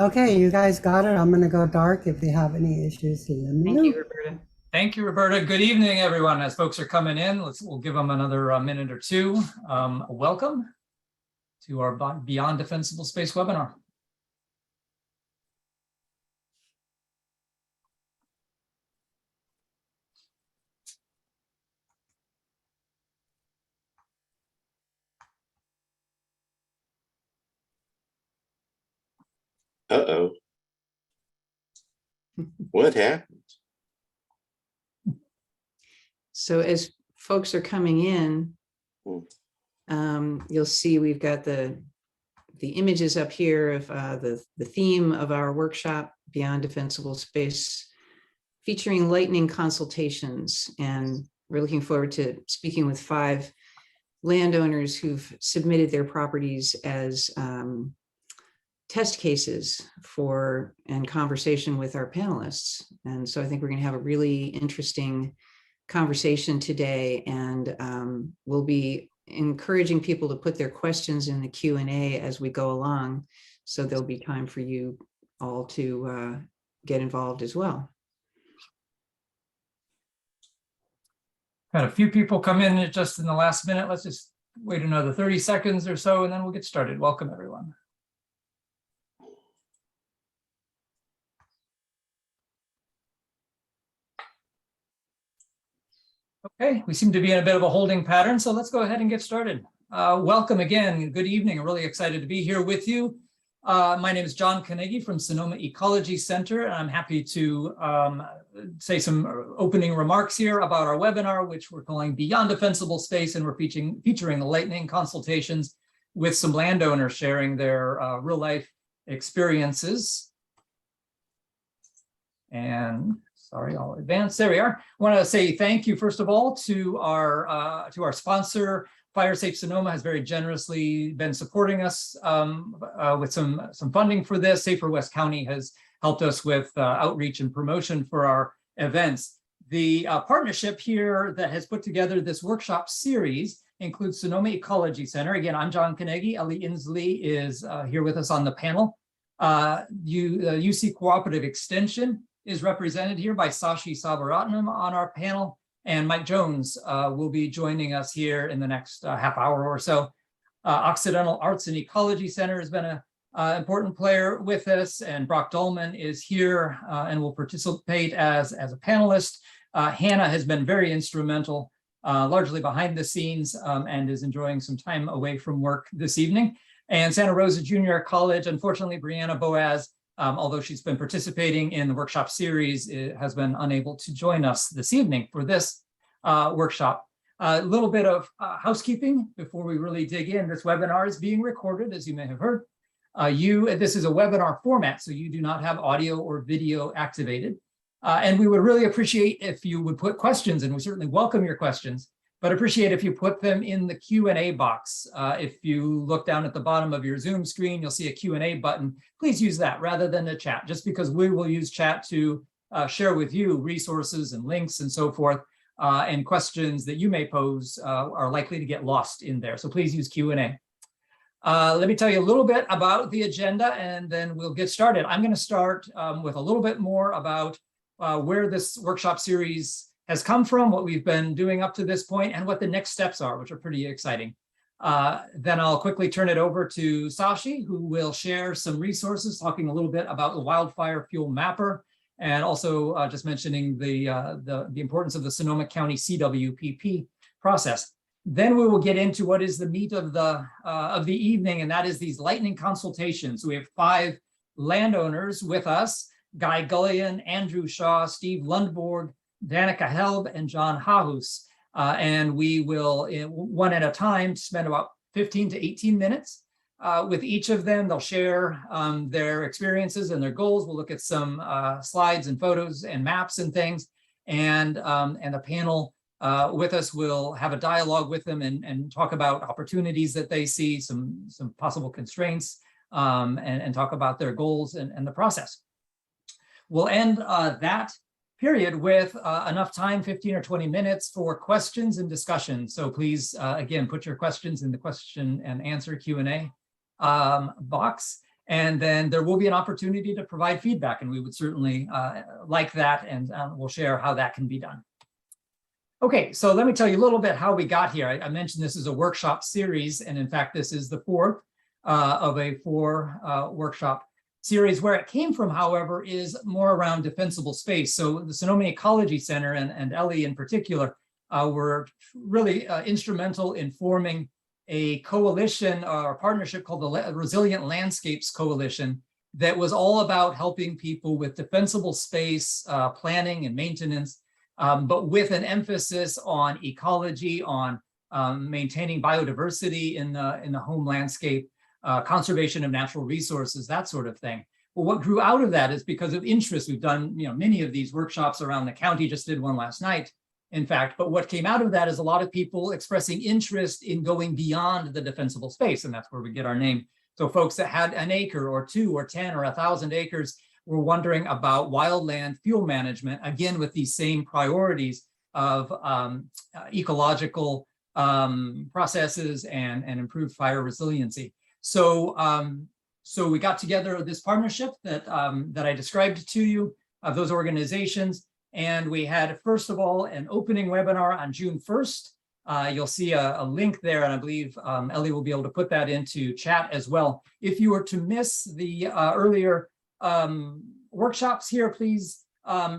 Okay, you guys got it. I'm gonna go dark. If you have any issues, let me Thank know. you, Roberta. Thank you, Roberta. Good evening, everyone. As folks are coming in, we'll give them another minute or two. Welcome to our Beyond Defensible Space webinar. Uh-oh. What happened? So as folks are coming in, you'll see we've got the images up here of the theme of our workshop, Beyond Defensible Space, featuring lightning consultations. And we're looking forward to speaking with 5 landowners who've submitted their properties as test cases for and conversation with our panelists. And so I think we're going to have a really interesting conversation today, and we'll be encouraging people to put their questions in the Q&A as we go along. So there'll be time for you all to get involved as well. Had a few people come in just in the last minute. Let's just wait another 30 seconds or so, and then we'll get started. Welcome, everyone. Okay, we seem to be in a bit of a holding pattern, so let's go ahead and get started. Welcome again. Good evening. I'm really excited to be here with you. My name is John Carnegie from Sonoma Ecology Center, and I'm happy to say some opening remarks here about our webinar, which we're calling Beyond Defensible Space, and we're featuring lightning consultations with some landowners sharing their real-life experiences. And sorry, I'll advance. There we are. I want to say thank you, first of all, to our sponsor. Fire Safe Sonoma has very generously been supporting us with some funding for this. Safer West County has helped us with outreach and promotion for our events. The partnership here that has put together this workshop series includes Sonoma Ecology Center. Again, I'm John Carnegie. Ellie Inslee is here with us on the panel. UC Cooperative Extension is represented here by Sashi Sabaratnam on our panel, and Mike Jones will be joining us here in the next half hour or so. Occidental Arts and Ecology Center has been an important player with us, and Brock Dolman is here and will participate as a panelist. Hannah has been very instrumental, largely behind the scenes, and is enjoying some time away from work this evening. And Santa Rosa Junior College, unfortunately, Brianna Boaz, although she's been participating in the workshop series, has been unable to join us this evening for this workshop. A little bit of housekeeping before we really dig in. This webinar is being recorded, as you may have heard. This is a webinar format, so you do not have audio or video activated. And we would really appreciate if you would put questions, and we certainly welcome your questions, but appreciate if you put them in the Q&A box. If you look down at the bottom of your Zoom screen, you'll see a Q&A button. Please use that rather than a chat, just because we will use chat to share with you resources and links and so forth, and questions that you may pose are likely to get lost in there. So please use Q&A. Let me tell you a little bit about the agenda, and then we'll get started. I'm going to start with a little bit more about where this workshop series has come from, what we've been doing up to this point, and what the next steps are, which are pretty exciting. Then I'll quickly turn it over to Sashi, who will share some resources, talking a little bit about the wildfire fuel mapper, and also just mentioning the importance of the Sonoma County CWPP process. Then we will get into what is the meat of the evening, and that is these lightning consultations. We have 5 landowners with us: Guy Gullion, Andrew Shaw, Steve Lundborg, Danica Helb, and John Hahus. And we will, one at a time, spend about 15 to 18 minutes with each of them. They'll share their experiences and their goals. We'll look at some slides and photos and maps and things. And the panel with us will have a dialogue with them and talk about opportunities that they see, some possible constraints, and talk about their goals and the process. We'll end that period with enough time, 15 or 20 minutes, for questions and discussion. So please, again, put your questions in the question and answer Q&A box. And then there will be an opportunity to provide feedback, and we would certainly like that, and we'll share how that can be done. Okay, so let me tell you a little bit how we got here. I mentioned this is a workshop series, and in fact, this is the fourth of a four workshop series. Where it came from, however, is more around defensible space. So the Sonoma Ecology Center and Ellie in particular were really instrumental in forming a coalition or partnership called the Resilient Landscapes Coalition that was all about helping people with defensible space planning and maintenance, but with an emphasis on ecology, on maintaining biodiversity in the home landscape, conservation of natural resources, that sort of thing. Well, what grew out of that is because of interest. We've done many of these workshops around the county, just did one last night, in fact, but what came out of that is a lot of people expressing interest in going beyond the defensible space, and that's where we get our name. So folks that had an acre or 2 or 10 or 1,000 acres were wondering about wildland fuel management, again, with these same priorities of ecological processes and improved fire resiliency. So, so we got together this partnership that I described to you of those organizations. And we had, first of all, an opening webinar on June 1st. You'll see a link there, and I believe Ellie will be able to put that into chat as well. If you were to miss the earlier workshops here, please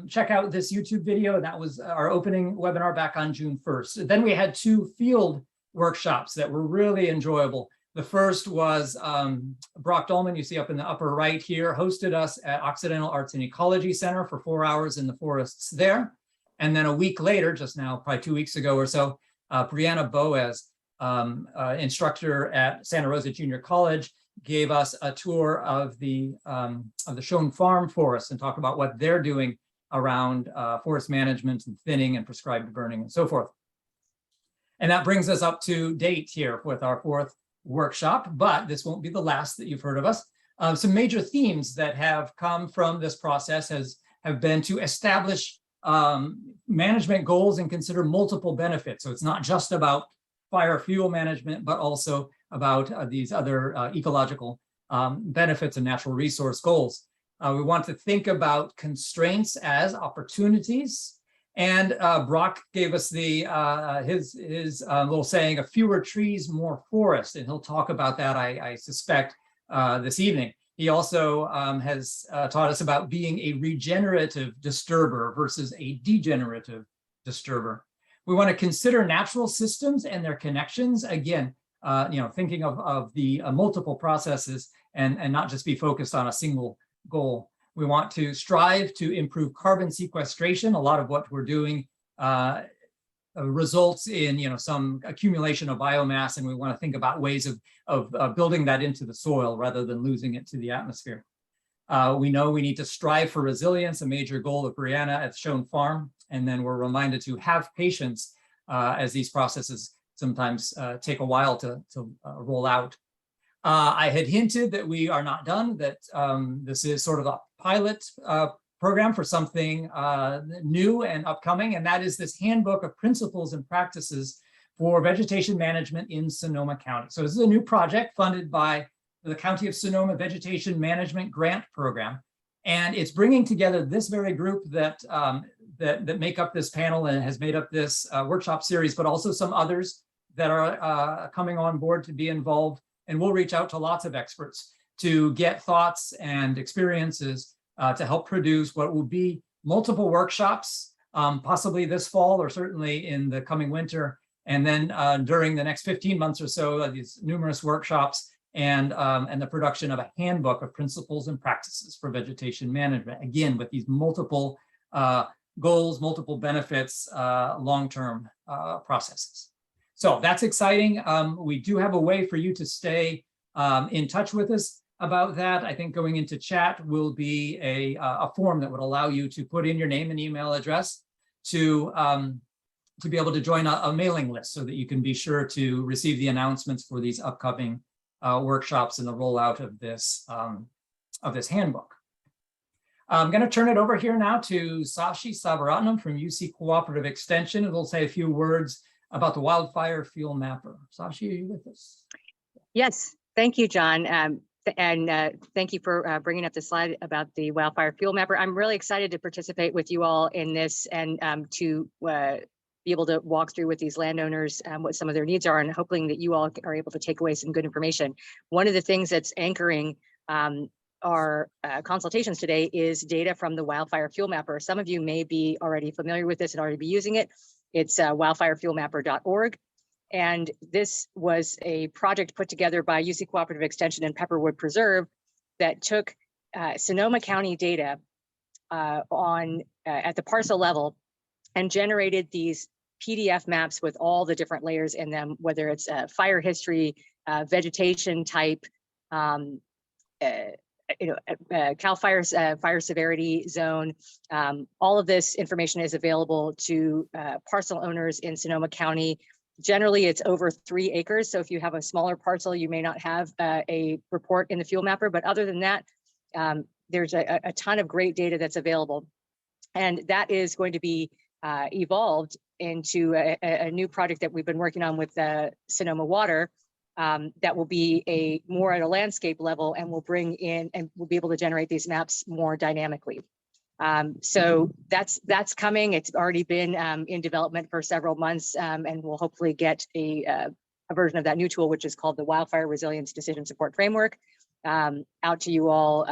check out this YouTube video. That was our opening webinar back on June 1st. Then we had 2 field workshops that were really enjoyable. The first was Brock Dolman, you see up in the upper right here, hosted us at Occidental Arts and Ecology Center for 4 hours in the forests there. And then a week later, just now, probably 2 weeks ago or so, Brianna Boas, instructor at Santa Rosa Junior College, gave us a tour of the Schoen Farm forest and talked about what they're doing around forest management and thinning and prescribed burning and so forth. And that brings us up to date here with our 4th workshop, but this won't be the last that you've heard of us. Some major themes that have come from this process have been to establish management goals and consider multiple benefits. So it's not just about fire fuel management, but also about these other ecological benefits and natural resource goals. We want to think about constraints as opportunities. And Brock gave us the his little saying, "A fewer trees, more forest," and he'll talk about that, I suspect, this evening. He also has taught us about being a regenerative disturber versus a degenerative disturber. We want to consider natural systems and their connections. Again, thinking of the multiple processes and not just be focused on a single goal. We want to strive to improve carbon sequestration. A lot of what we're doing results in some accumulation of biomass, and we want to think about ways of building that into the soil rather than losing it to the atmosphere. We know we need to strive for resilience, a major goal of Brianna at Schoen Farm, and then we're reminded to have patience as these processes sometimes take a while to roll out. I had hinted that we are not done, that this is sort of a pilot program for something new and upcoming, and that is this handbook of principles and practices for vegetation management in Sonoma County. So this is a new project funded by the County of Sonoma Vegetation Management Grant Program, and it's bringing together this very group that make up this panel and has made up this workshop series, but also some others that are coming on board to be involved. And we'll reach out to lots of experts to get thoughts and experiences to help produce what will be multiple workshops, possibly this fall or certainly in the coming winter. And then during the next 15 months or so, these numerous workshops and the production of a handbook of principles and practices for vegetation management. Again, with these multiple goals, multiple benefits, long-term processes. So that's exciting. We do have a way for you to stay in touch with us about that. I think going into chat will be a form that would allow you to put in your name and email address to be able to join a mailing list so that you can be sure to receive the announcements for these upcoming workshops and the rollout of this handbook. I'm going to turn it over here now to Sashi Savaratnam from UC Cooperative Extension, who will say a few words about the wildfire fuel mapper. Sashi, are you with us? Yes, thank you, John. Thank you for bringing up the slide about the wildfire fuel mapper. I'm really excited to participate with you all in this and to be able to walk through with these landowners what some of their needs are, and hoping that you all are able to take away some good information. One of the things that's anchoring our consultations today is data from the wildfire fuel mapper. Some of you may be already familiar with this and already be using it. It's wildfirefuelmapper.org. And this was a project put together by UC Cooperative Extension and Pepperwood Preserve that took Sonoma County data at the parcel level and generated these PDF maps with all the different layers in them, whether it's fire history, vegetation type, CAL FIRE's fire severity zone. All of this information is available to parcel owners in Sonoma County. Generally, it's over 3 acres. So if you have a smaller parcel, you may not have a report in the fuel mapper. But other than that, there's a ton of great data that's available. And that is going to be evolved into a new project that we've been working on with Sonoma Water that will be more at a landscape level, and will bring in and we'll be able to generate these maps more dynamically. So that's coming. It's already been in development for several months, and we'll hopefully get a version of that new tool, which is called the Wildfire Resilience Decision Support Framework, out to you all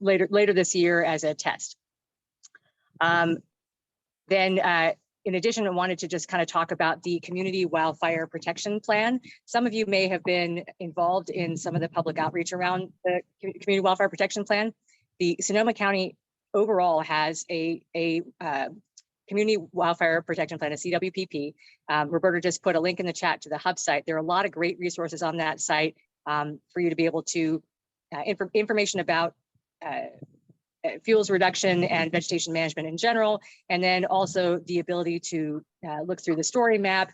later this year as a test. In addition, I wanted to just kind of talk about the Community Wildfire Protection Plan. Some of you may have been involved in some of the public outreach around the Community Wildfire Protection Plan. The Sonoma County overall has a Community Wildfire Protection Plan, a CWPP. Roberta just put a link in the chat to the hub site. There are a lot of great resources on that site for you to be able to information about fuels reduction and vegetation management in general, and then also the ability to look through the story map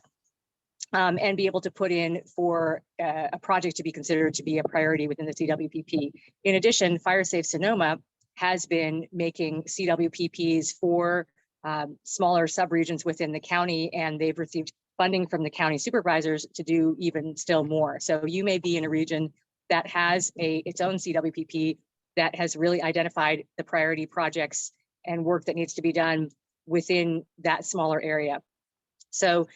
and be able to put in for a project to be considered to be a priority within the CWPP. In addition, FireSafe Sonoma has been making CWPPs for smaller subregions within the county, and they've received funding from the county supervisors to do even still more. So you may be in a region that has its own CWPP that has really identified the priority projects and work that needs to be done within that smaller area. So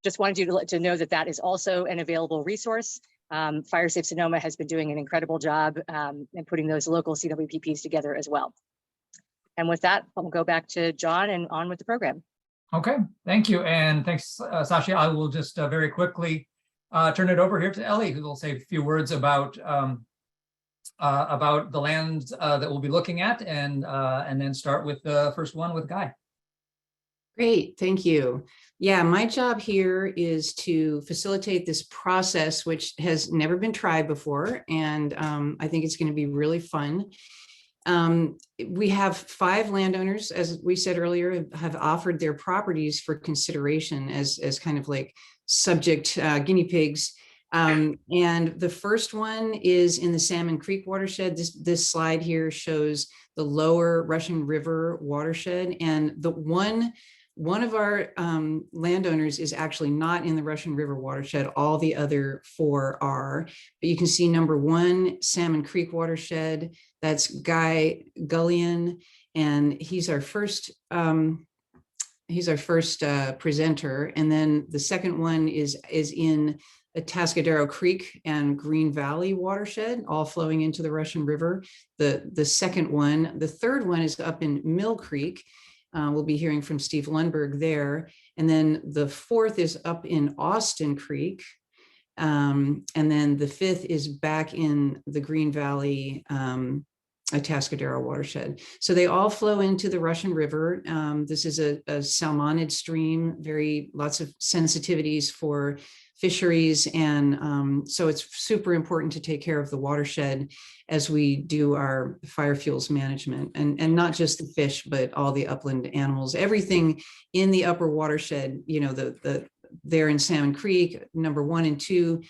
just wanted you to know that that is also an available resource. FireSafe Sonoma has been doing an incredible job in putting those local CWPPs together as well. And with that, I'll go back to John and on with the program. Okay, thank you. And thanks, Sasha. I will just very quickly turn it over here to Ellie, who will say a few words about the lands that we'll be looking at, and then start with the first one with Guy. Great, thank you. Yeah, my job here is to facilitate this process, which has never been tried before, and I think it's going to be really fun. We have 5 landowners, as we said earlier, have offered their properties for consideration as kind of like subject guinea pigs. And the first one is in the Salmon Creek watershed. This slide here shows the lower Russian River watershed, and the one of our landowners is actually not in the Russian River watershed. All the other 4 are, but you can see number 1, Salmon Creek watershed. That's Guy Gullion, and he's our first presenter. And then the second one is in Atascadero Creek and Green Valley watershed, all flowing into the Russian River. The second one, the third one is up in Mill Creek. We'll be hearing from Steve Lundberg there. And then the 4th is up in Austin Creek. And then the 5th is back in the Green Valley Atascadero watershed. So they all flow into the Russian River. This is a salmonid stream, lots of sensitivities for fisheries. And so it's super important to take care of the watershed as we do our fire fuels management, and not just the fish, but all the upland animals, everything in the upper watershed, you know, there in Salmon Creek, number 1 and 2,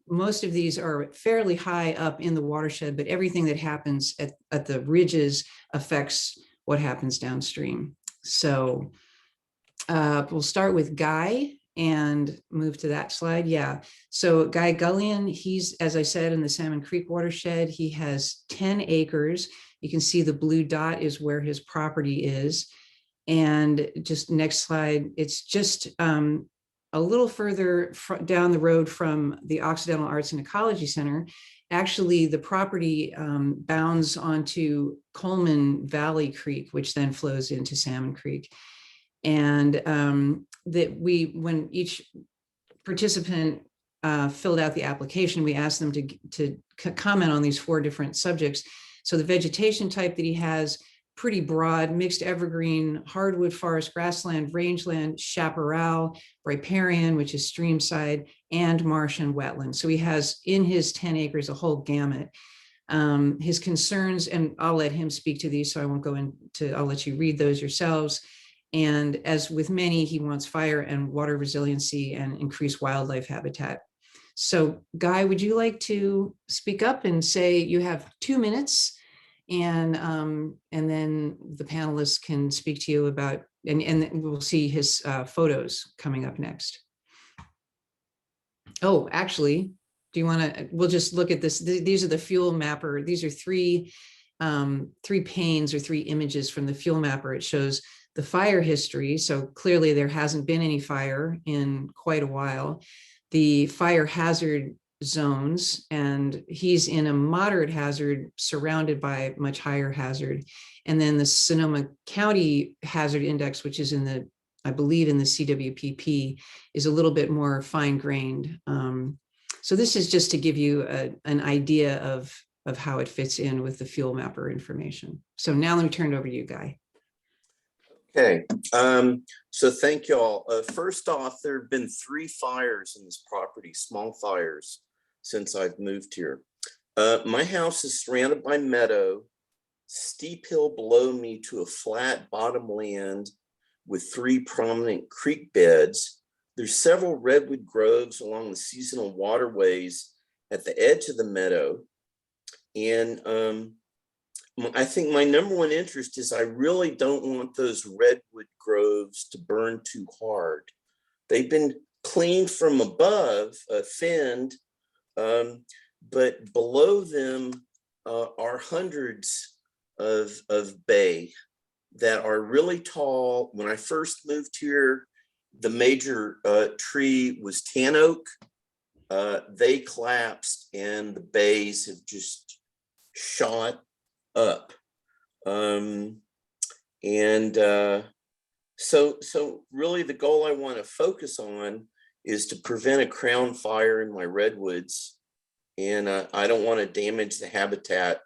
most of these are fairly high up in the watershed, but everything that happens at the ridges affects what happens downstream. So we'll start with Guy, and move to that slide. Yeah. So Guy Gullion, he's, as I said, in the Salmon Creek watershed, he has 10 acres. You can see the blue dot is where his property is. And just next slide, it's just a little further down the road from the Occidental Arts and Ecology Center. Actually, the property bounds onto Coleman Valley Creek, which then flows into Salmon Creek. And when each participant filled out the application, we asked them to comment on these 4 different subjects. So the vegetation type that he has, pretty broad, mixed evergreen, hardwood forest, grassland, rangeland, chaparral, riparian, which is streamside, and marsh and wetland. So he has in his 10 acres a whole gamut. His concerns, and I'll let him speak to these, so I won't go into, I'll let you read those yourselves. And as with many, he wants fire and water resiliency and increased wildlife habitat. So Guy, would you like to speak up and say you have 2 minutes? And then the panelists can speak to you about, and we'll see his photos coming up next. Oh, actually, do you want to, we'll just look at this. These are the fuel mapper. These are three panes or 3 images from the fuel mapper. It shows the fire history. So clearly there hasn't been any fire in quite a while. The fire hazard zones, and he's in a moderate hazard surrounded by much higher hazard. And then the Sonoma County Hazard Index, which is in the, I believe in the CWPP, is a little bit more fine-grained. So this is just to give you an idea of how it fits in with the fuel mapper information. So now let me turn it over to you, Guy. Okay, so thank you all. First off, there have been 3 fires in this property, small fires, since I've moved here. My house is surrounded by meadow, steep hill below me to a flat bottom land with 3 prominent creek beds. There's several redwood groves along the seasonal waterways at the edge of the meadow. And I think my #1 interest is I really don't want those redwood groves to burn too hard. They've been cleaned from above, thinned, but below them are hundreds of bay that are really tall. When I first moved here, the major tree was tan oak. They collapsed and the bays have just shot up. So really the goal I want to focus on is to prevent a crown fire in my redwoods. And I don't want to damage the habitat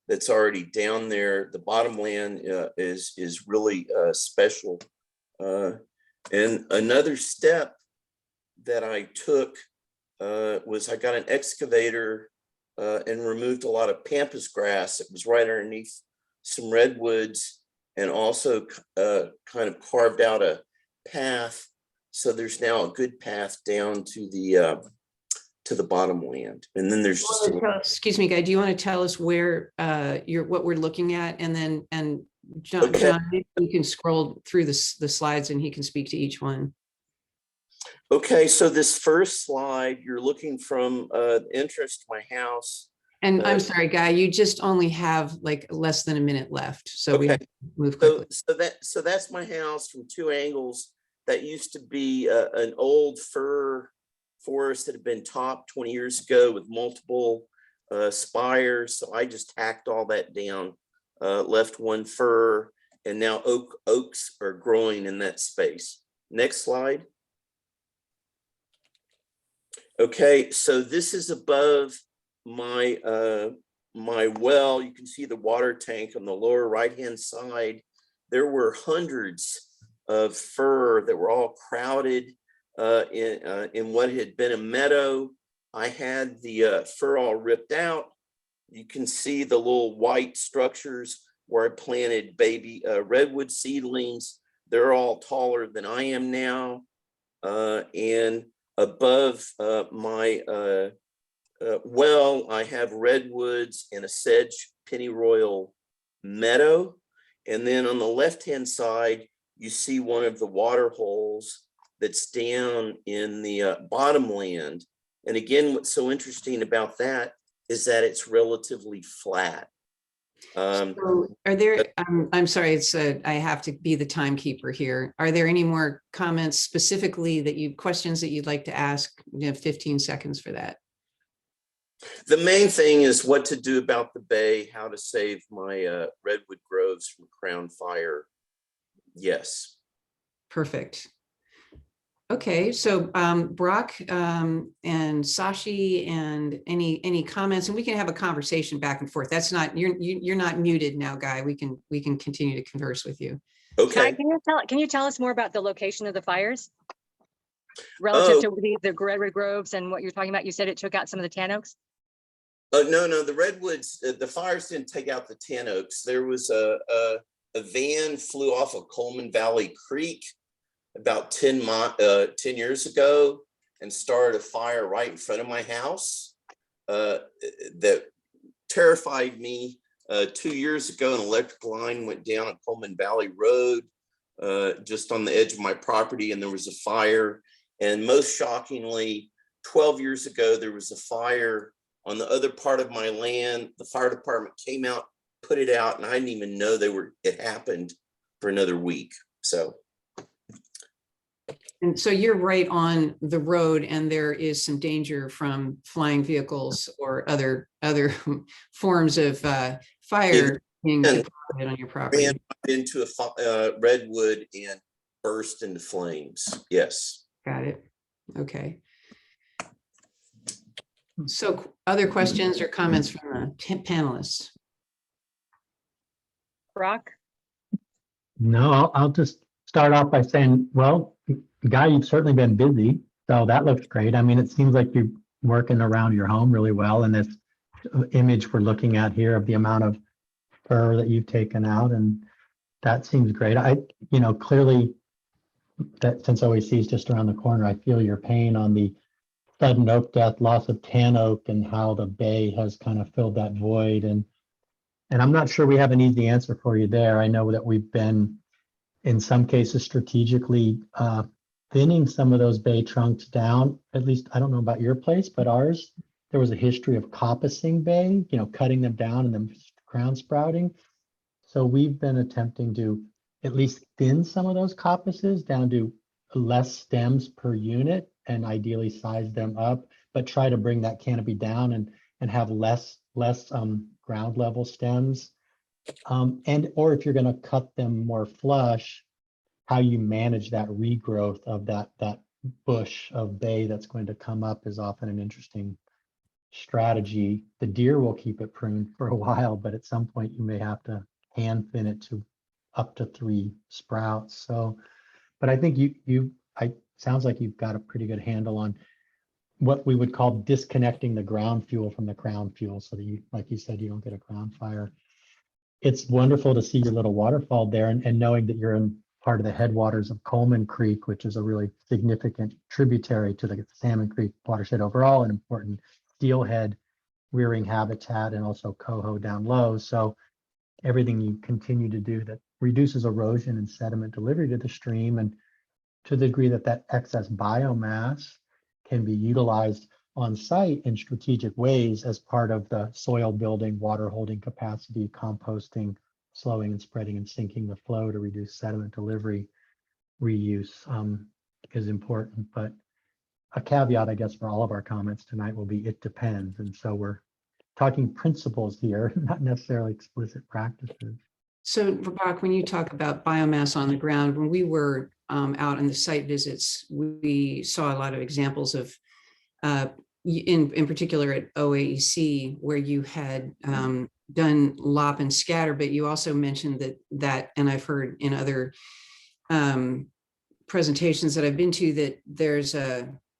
that's already down there. The bottomland is really special. And another step that I took was I got an excavator and removed a lot of pampas grass that was right underneath some redwoods, and also kind of carved out a path. So there's now a good path down to the bottomland. And then there's just excuse me, Guy, do you want to tell us where what we're looking at? And John, okay. John, maybe you can scroll through the slides and he can speak to each one. Okay, so this first slide, you're looking from entrance to my house. And I'm sorry, Guy, you just only have like less than a minute left. So we have to move quickly. So that's my house from 2 angles. That used to be an old fir forest that had been topped 20 years ago with multiple spires. So I just hacked all that down, left 1 fir, and now oaks are growing in that space. Next slide. Okay, so this is above my my well. You can see the water tank on the lower right-hand side. There were hundreds of fir that were all crowded in what had been a meadow. I had the fir all ripped out. You can see the little white structures where I planted baby redwood seedlings. They're all taller than I am now. And above my well, I have redwoods and a sedge pennyroyal meadow. And then on the left-hand side, you see one of the water holes that's down in the bottomland. And again, what's so interesting about that is that it's relatively flat. So are there, I'm sorry, it's I have to be the timekeeper here. Are there any more comments specifically questions that you'd like to ask? You have 15 seconds for that. The main thing is what to do about the bay, how to save my redwood groves from crown fire. Yes. Perfect. Okay, so Brock and Sashi, and any comments, and we can have a conversation back and forth. That's not, you're not muted now, Guy. We can continue to converse with you. Okay. Guy, can you tell us more about the location of the fires relative to the redwood groves and what you're talking about? You said it took out some of the tan oaks. No, the redwoods, the fires didn't take out the tan oaks. There was a van flew off of Coleman Valley Creek about 10 years ago and started a fire right in front of my house that terrified me. 2 years ago, an electric line went down on Coleman Valley Road, just on the edge of my property, and there was a fire. And most shockingly, 12 years ago, there was a fire on the other part of my land. The fire department came out, put it out, and I didn't even know it happened for another week. So. And so you're right on the road, and there is some danger from flying vehicles or other forms of fire being deposited on your property. Ran into a redwood and burst into flames. Yes. Got it. Okay. So other questions or comments from the panelists? Brock? No, I'll just start off by saying, well, Guy, you've certainly been busy, so that looks great. I mean, it seems like you're working around your home really well, and this image we're looking at here of the amount of fur that you've taken out, and that seems great. Clearly that since OAEC is just around the corner, I feel your pain on the sudden oak death, loss of tan oak, and how the bay has kind of filled that void. And I'm not sure we have an easy answer for you there. I know that we've been, in some cases, strategically thinning some of those bay trunks down. At least, I don't know about your place, but ours, there was a history of coppicing bay, cutting them down and then crown sprouting. So we've been attempting to at least thin some of those coppices down to less stems per unit, and ideally size them up, but try to bring that canopy down and have less ground level stems. Or if you're going to cut them more flush, how you manage that regrowth of that bush of bay that's going to come up is often an interesting strategy. The deer will keep it pruned for a while, but at some point you may have to hand thin it to up to 3 sprouts. So, but I think sounds like you've got a pretty good handle on what we would call disconnecting the ground fuel from the crown fuel, so that you, like you said, you don't get a ground fire. It's wonderful to see your little waterfall there, and knowing that you're in part of the headwaters of Coleman Creek, which is a really significant tributary to the Salmon Creek watershed overall, an important steelhead rearing habitat, and also coho down low. So everything you continue to do that reduces erosion and sediment delivery to the stream, and to the degree that that excess biomass can be utilized on site in strategic ways as part of the soil building, water holding capacity, composting, slowing and spreading and sinking the flow to reduce sediment delivery, reuse is important. But a caveat, I guess, for all of our comments tonight will be it depends. And so we're talking principles here, not necessarily explicit practices. So, Brock, when you talk about biomass on the ground, when we were out on the site visits, we saw a lot of examples of, in particular at OAEC, where you had done lop and scatter, but you also mentioned that, and I've heard in other presentations that I've been to, that there's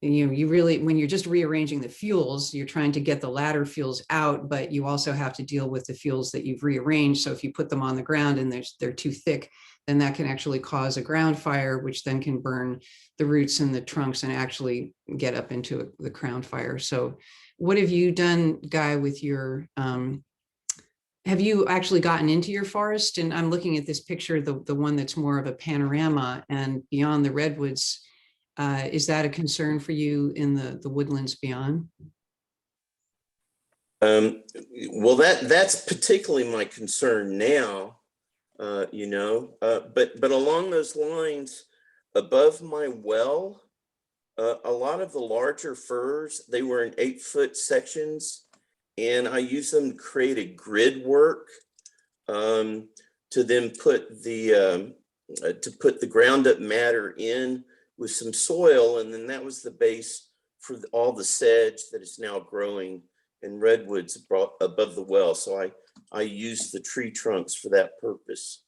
you really, when you're just rearranging the fuels, you're trying to get the ladder fuels out, but you also have to deal with the fuels that you've rearranged. So if you put them on the ground and they're too thick, then that can actually cause a ground fire, which then can burn the roots and the trunks and actually get up into the crown fire. So what have you done, Guy, with your, have you actually gotten into your forest? And I'm looking at this picture, the one that's more of a panorama, and beyond the redwoods, Is that a concern for you in the woodlands beyond? Well, that's particularly my concern now, but along those lines, above my well, a lot of the larger firs, they were in 8-foot sections, and I use them to create a grid work to then put the ground up matter in with some soil, and then that was the base for all the sedge that is now growing in redwoods above the well. So I use the tree trunks for that purpose.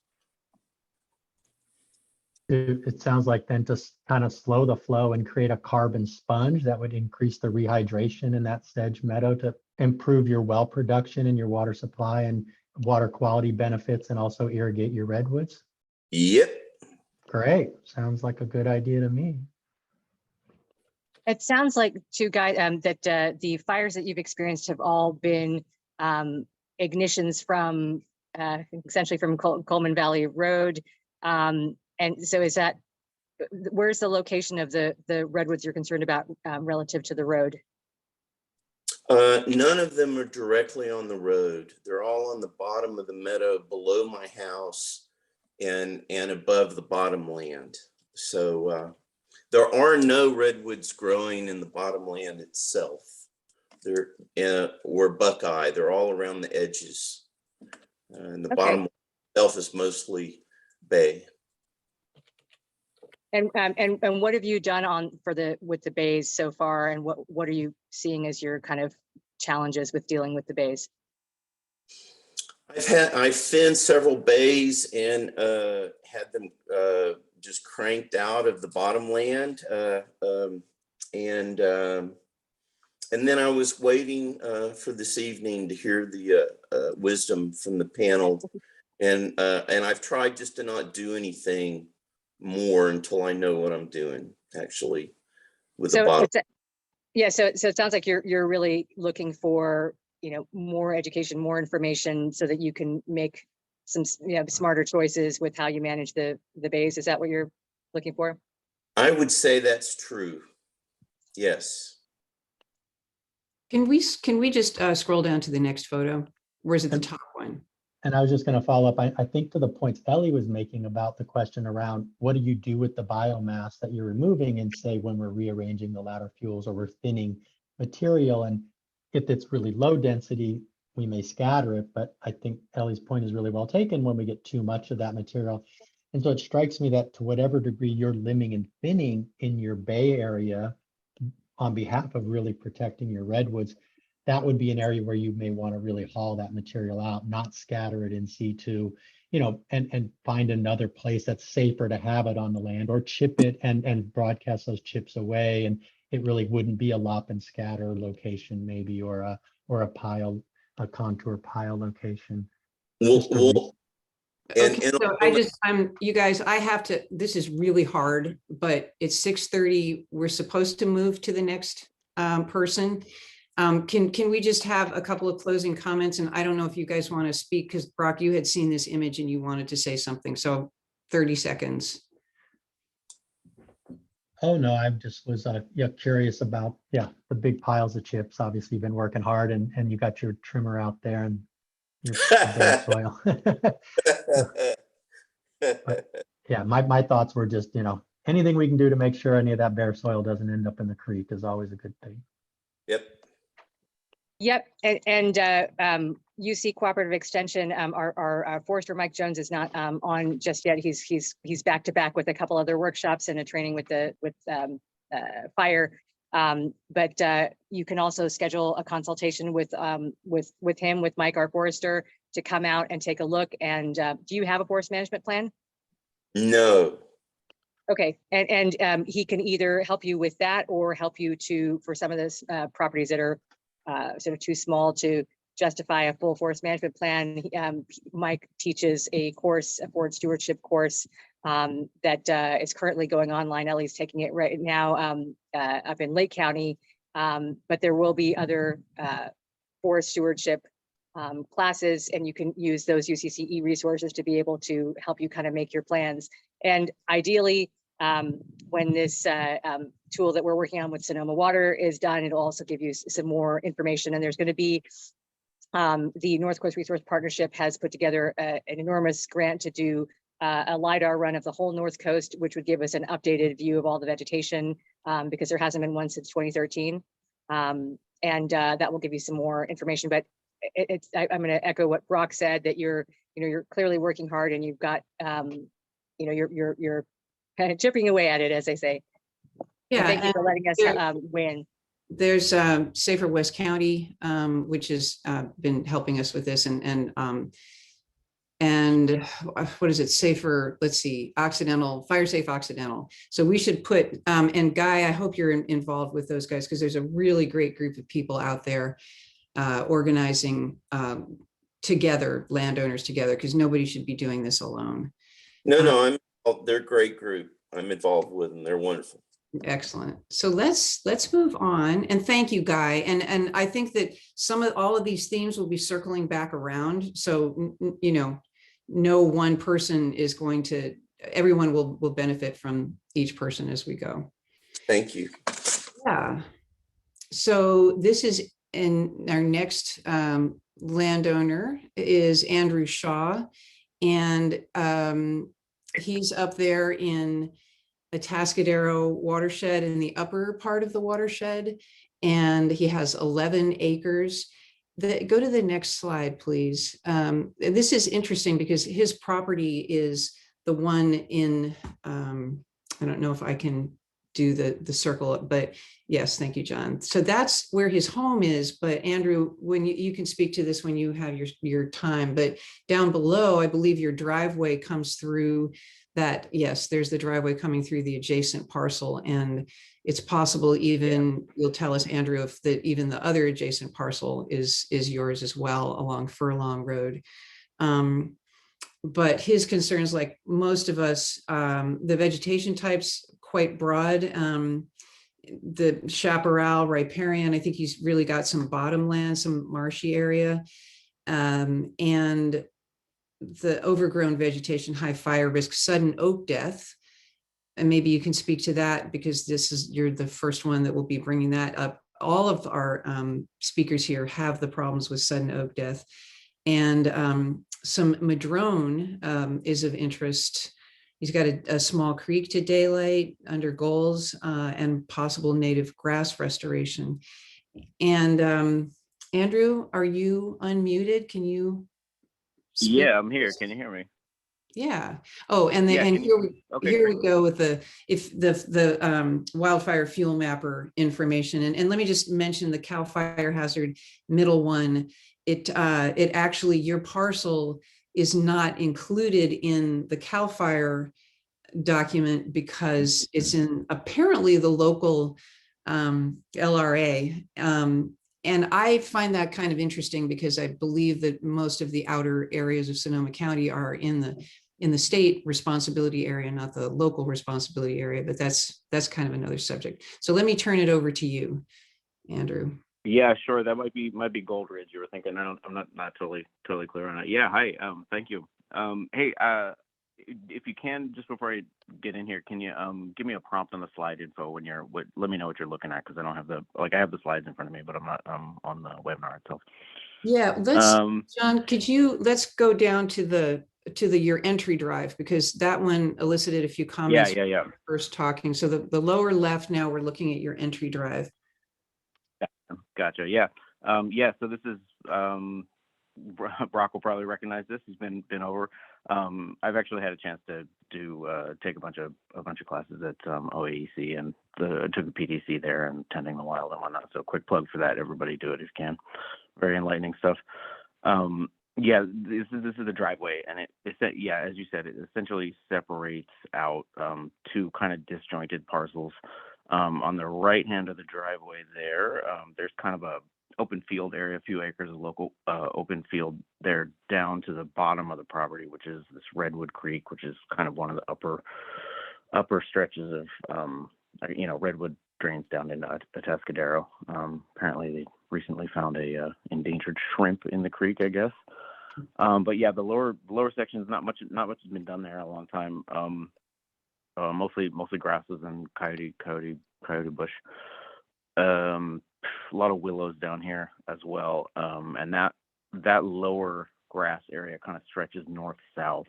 It sounds like then to kind of slow the flow and create a carbon sponge that would increase the rehydration in that sedge meadow to improve your well production and your water supply and water quality benefits, and also irrigate your redwoods. Yep. Great. Sounds like a good idea to me. It sounds like, too, guys, that the fires that you've experienced have all been ignitions from essentially from Coleman Valley Road. And so where's the location of the redwoods you're concerned about relative to the road? None of them are directly on the road. They're all on the bottom of the meadow below my house and above the bottomland. So there are no redwoods growing in the bottomland itself. They're or buckeye. They're all around the edges. And the bottom itself is mostly bay. And what have you done with the bays so far, and what are you seeing as your kind of challenges with dealing with the bays? I've finned several bays and had them just cranked out of the bottomland, and then I was waiting for this evening to hear the wisdom from the panel, and I've tried just to not do anything more until I know what I'm doing actually with the bottom. Yeah, so it sounds like you're really looking for, more education, more information, so that you can make some smarter choices with how you manage the bays. Is that what you're looking for? I would say that's true. Yes. Can we just scroll down to the next photo? Where's it the top one? And I was just going to follow up. I think to the points Ellie was making about the question around what do you do with the biomass that you're removing, and say when we're rearranging the ladder fuels or we're thinning material, and if it's really low density, we may scatter it. But I think Ellie's point is really well taken when we get too much of that material. And so it strikes me that to whatever degree you're limbing and thinning in your bay area on behalf of really protecting your redwoods, that would be an area where you may want to really haul that material out, not scatter it in situ, and find another place that's safer to have it on the land, or chip it and broadcast those chips away. And it really wouldn't be a lop and scatter location maybe, or a pile, a contour pile location. Well, you guys, I have to, this is really hard, but it's 6:30. We're supposed to move to the next person. Can we just have a couple of closing comments? And I don't know if you guys want to speak, because Brock, you had seen this image and you wanted to say something. So 30 seconds. Oh, no, I just was curious about, the big piles of chips. Obviously you've been working hard, and you got your trimmer out there and your bare soil. But, yeah, my thoughts were just, anything we can do to make sure any of that bare soil doesn't end up in the creek is always a good thing. Yep. And UC Cooperative Extension, our forester Mike Jones is not on just yet. He's back to back with a couple other workshops and a training with fire. But you can also schedule a consultation with him, with Mike, our forester, to come out and take a look. And do you have a forest management plan? No. Okay, and he can either help you with that, or help you for some of those properties that are sort of too small to justify a full forest management plan. Mike teaches a course, a forest stewardship course that is currently going online. Ellie's taking it right now up in Lake County, but there will be other forest stewardship classes, and you can use those UCCE resources to be able to help you kind of make your plans. And ideally, When this tool that we're working on with Sonoma Water is done, it'll also give you some more information. And there's going to be the North Coast Resource Partnership has put together an enormous grant to do a LiDAR run of the whole North Coast, which would give us an updated view of all the vegetation because there hasn't been one since 2013. And that will give you some more information. But I'm going to echo what Brock said, that you're clearly working hard, and you've got you're kind of chipping away at it, as they say. Yeah, and thank you for letting us win. There's Safer West County, which has been helping us with this, and what is it? Safer, let's see, Occidental, Fire Safe Occidental. So we should put, and Guy, I hope you're involved with those guys, because there's a really great group of people out there organizing together, landowners together, because nobody should be doing this alone. No, they're a great group. I'm involved with them. They're wonderful. Excellent. So let's move on, and thank you, Guy. And I think that all of these themes will be circling back around. So no one person is going to. Everyone will benefit from each person as we go. Thank you. Yeah. So this is in our next landowner is Andrew Shaw, and he's up there in Atascadero watershed, in the upper part of the watershed, and he has 11 acres. Go to the next slide, please. This is interesting because his property is the one in, I don't know if I can do the circle, but yes, thank you, John. So that's where his home is. But Andrew, when you can speak to this when you have your time, but down below, I believe your driveway comes through that. Yes, there's the driveway coming through the adjacent parcel, and it's possible even, you'll tell us, Andrew, if even the other adjacent parcel is yours as well along Furlong Road. But his concerns, like most of us, the vegetation types quite broad. The chaparral, riparian, I think he's really got some bottomland, some marshy area, and the overgrown vegetation, high fire risk, sudden oak death. And maybe you can speak to that, because you're the first one that will be bringing that up. All of our speakers here have the problems with sudden oak death, and some madrone is of interest. He's got a small creek to daylight under goals, and possible native grass restoration. And Andrew, are you unmuted? Can you speak? Yeah, I'm here. Can you hear me? Yeah. Oh, and here we go with the wildfire fuel mapper information. And let me just mention the CAL fire hazard middle one. It actually, your parcel is not included in the CAL FIRE document because it's in apparently the local LRA. And I find that kind of interesting, because I believe that most of the outer areas of Sonoma County are in the state responsibility area, not the local responsibility area, but that's kind of another subject. So let me turn it over to you, Andrew. Yeah, sure. That might be Goldridge you were thinking. I'm not totally clear on it. Yeah, hi. Thank you. Hey, if you can, just before I get in here, can you give me a prompt on the slide info when let me know what you're looking at, because I don't have I have the slides in front of me, but I'm not on the webinar itself. Yeah, John, let's go down to your entry drive, because that one elicited a few comments. Yeah. First talking. So the lower left, now we're looking at your entry drive. Gotcha. Yeah. So this is Brock will probably recognize this. He's been over. I've actually had a chance to take a bunch of classes at OAEC, and took the PTC there and tending the wild and whatnot. So quick plug for that. Everybody do it if you can. Very enlightening stuff. Yeah, this is the driveway, and as you said, it essentially separates out two kind of disjointed parcels. On the right hand of the driveway there's kind of a open field area, a few acres of local open field there down to the bottom of the property, which is this Redwood Creek, which is kind of one of the upper stretches of Redwood drains down into Atascadero. Apparently they recently found a endangered shrimp in the creek, I guess. But yeah, the lower section is not much has been done there in a long time. mostly grasses and coyote bush. A lot of willows down here as well, and that lower grass area kind of stretches north-south,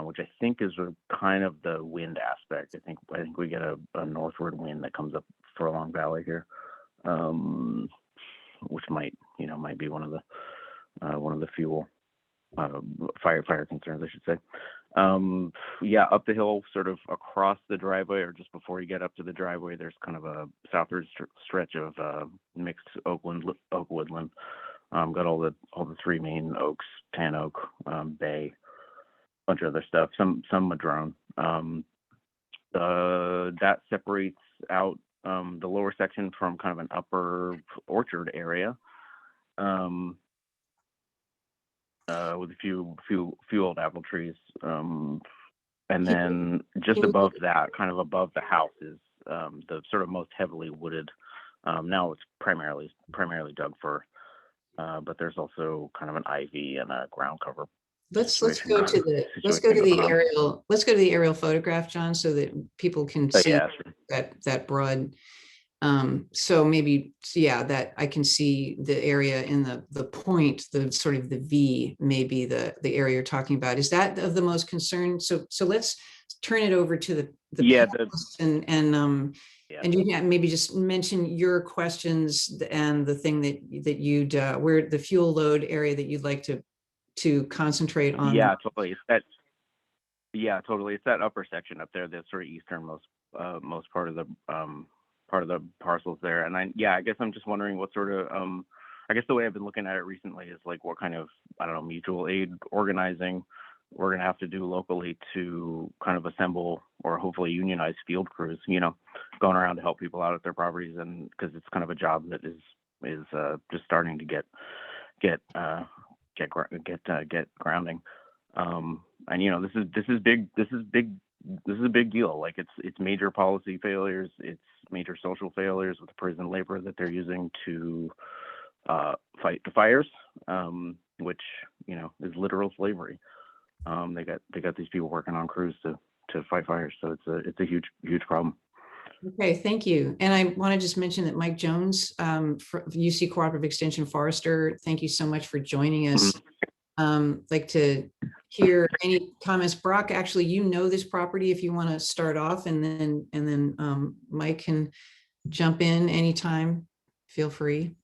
which I think is kind of the wind aspect. I think we get a northward wind that comes up Furlong Valley here, which might be one of the fuel fire concerns, I should say. Yeah, up the hill, sort of across the driveway, or just before you get up to the driveway, there's kind of a southward stretch of mixed oak woodland. Got all the three main oaks: tan oak, bay, bunch of other stuff, some madrone. That separates out the lower section from kind of an upper orchard area, with a few old apple trees. And then just above that, kind of above the house, is the sort of most heavily wooded. Now it's primarily Doug fir, but there's also kind of an ivy and a ground cover. Let's go to the aerial photograph, John, so that people can see that broad. So maybe, that I can see the area in the point, the sort of the V, maybe the area you're talking about. Is that of the most concern? So let's turn it over to the panelists, and you can maybe just mention your questions and the thing that you'd where the fuel load area that you'd like to concentrate on. Yeah, totally. Totally. It's that upper section up there, the sort of easternmost most part of the parcels there. And I guess I'm just wondering what sort of I guess the way I've been looking at it recently is like what kind of, I don't know, mutual aid organizing we're going to have to do locally to kind of assemble or hopefully unionize field crews, going around to help people out at their properties, and because it's kind of a job that is just starting to get grounding. And this is big. This is a big deal. Like it's major policy failures. It's major social failures with the prison labor that they're using to fight the fires, which is literal slavery. They got these people working on crews to fight fires. So it's a huge problem. Okay, thank you. And I want to just mention that Mike Jones, UC Cooperative Extension Forester, thank you so much for joining us. Like to hear any comments. Brock, actually, this property if you want to start off, and then Mike can jump in anytime. Feel free.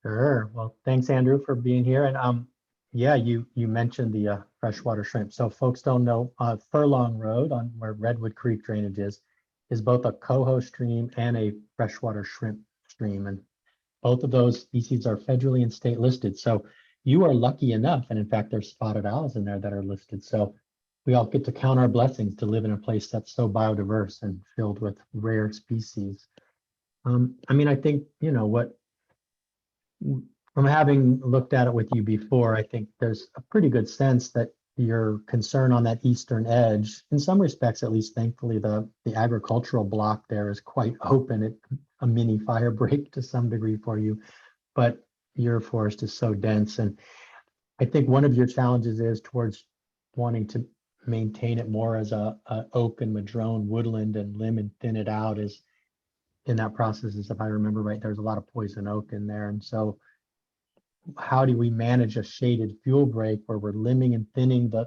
Sure. Well, thanks, Andrew, for being here. And you mentioned the freshwater shrimp. So folks don't know, Furlong Road, on where Redwood Creek drainage is both a coho stream and a freshwater shrimp stream, and both of those species are federally and state listed. So you are lucky enough, and in fact, there's spotted owls in there that are listed. So we all get to count our blessings to live in a place that's so biodiverse and filled with rare species. I think, from having looked at it with you before, I think there's a pretty good sense that your concern on that eastern edge, in some respects, at least, thankfully, the agricultural block there is quite open. It's a mini fire break to some degree for you, but your forest is so dense. And I think one of your challenges is towards wanting to maintain it more as a oak and madrone woodland and limb and thin it out, is in that process, is, if I remember right, there's a lot of poison oak in there. And so how do we manage a shaded fuel break where we're limbing and thinning the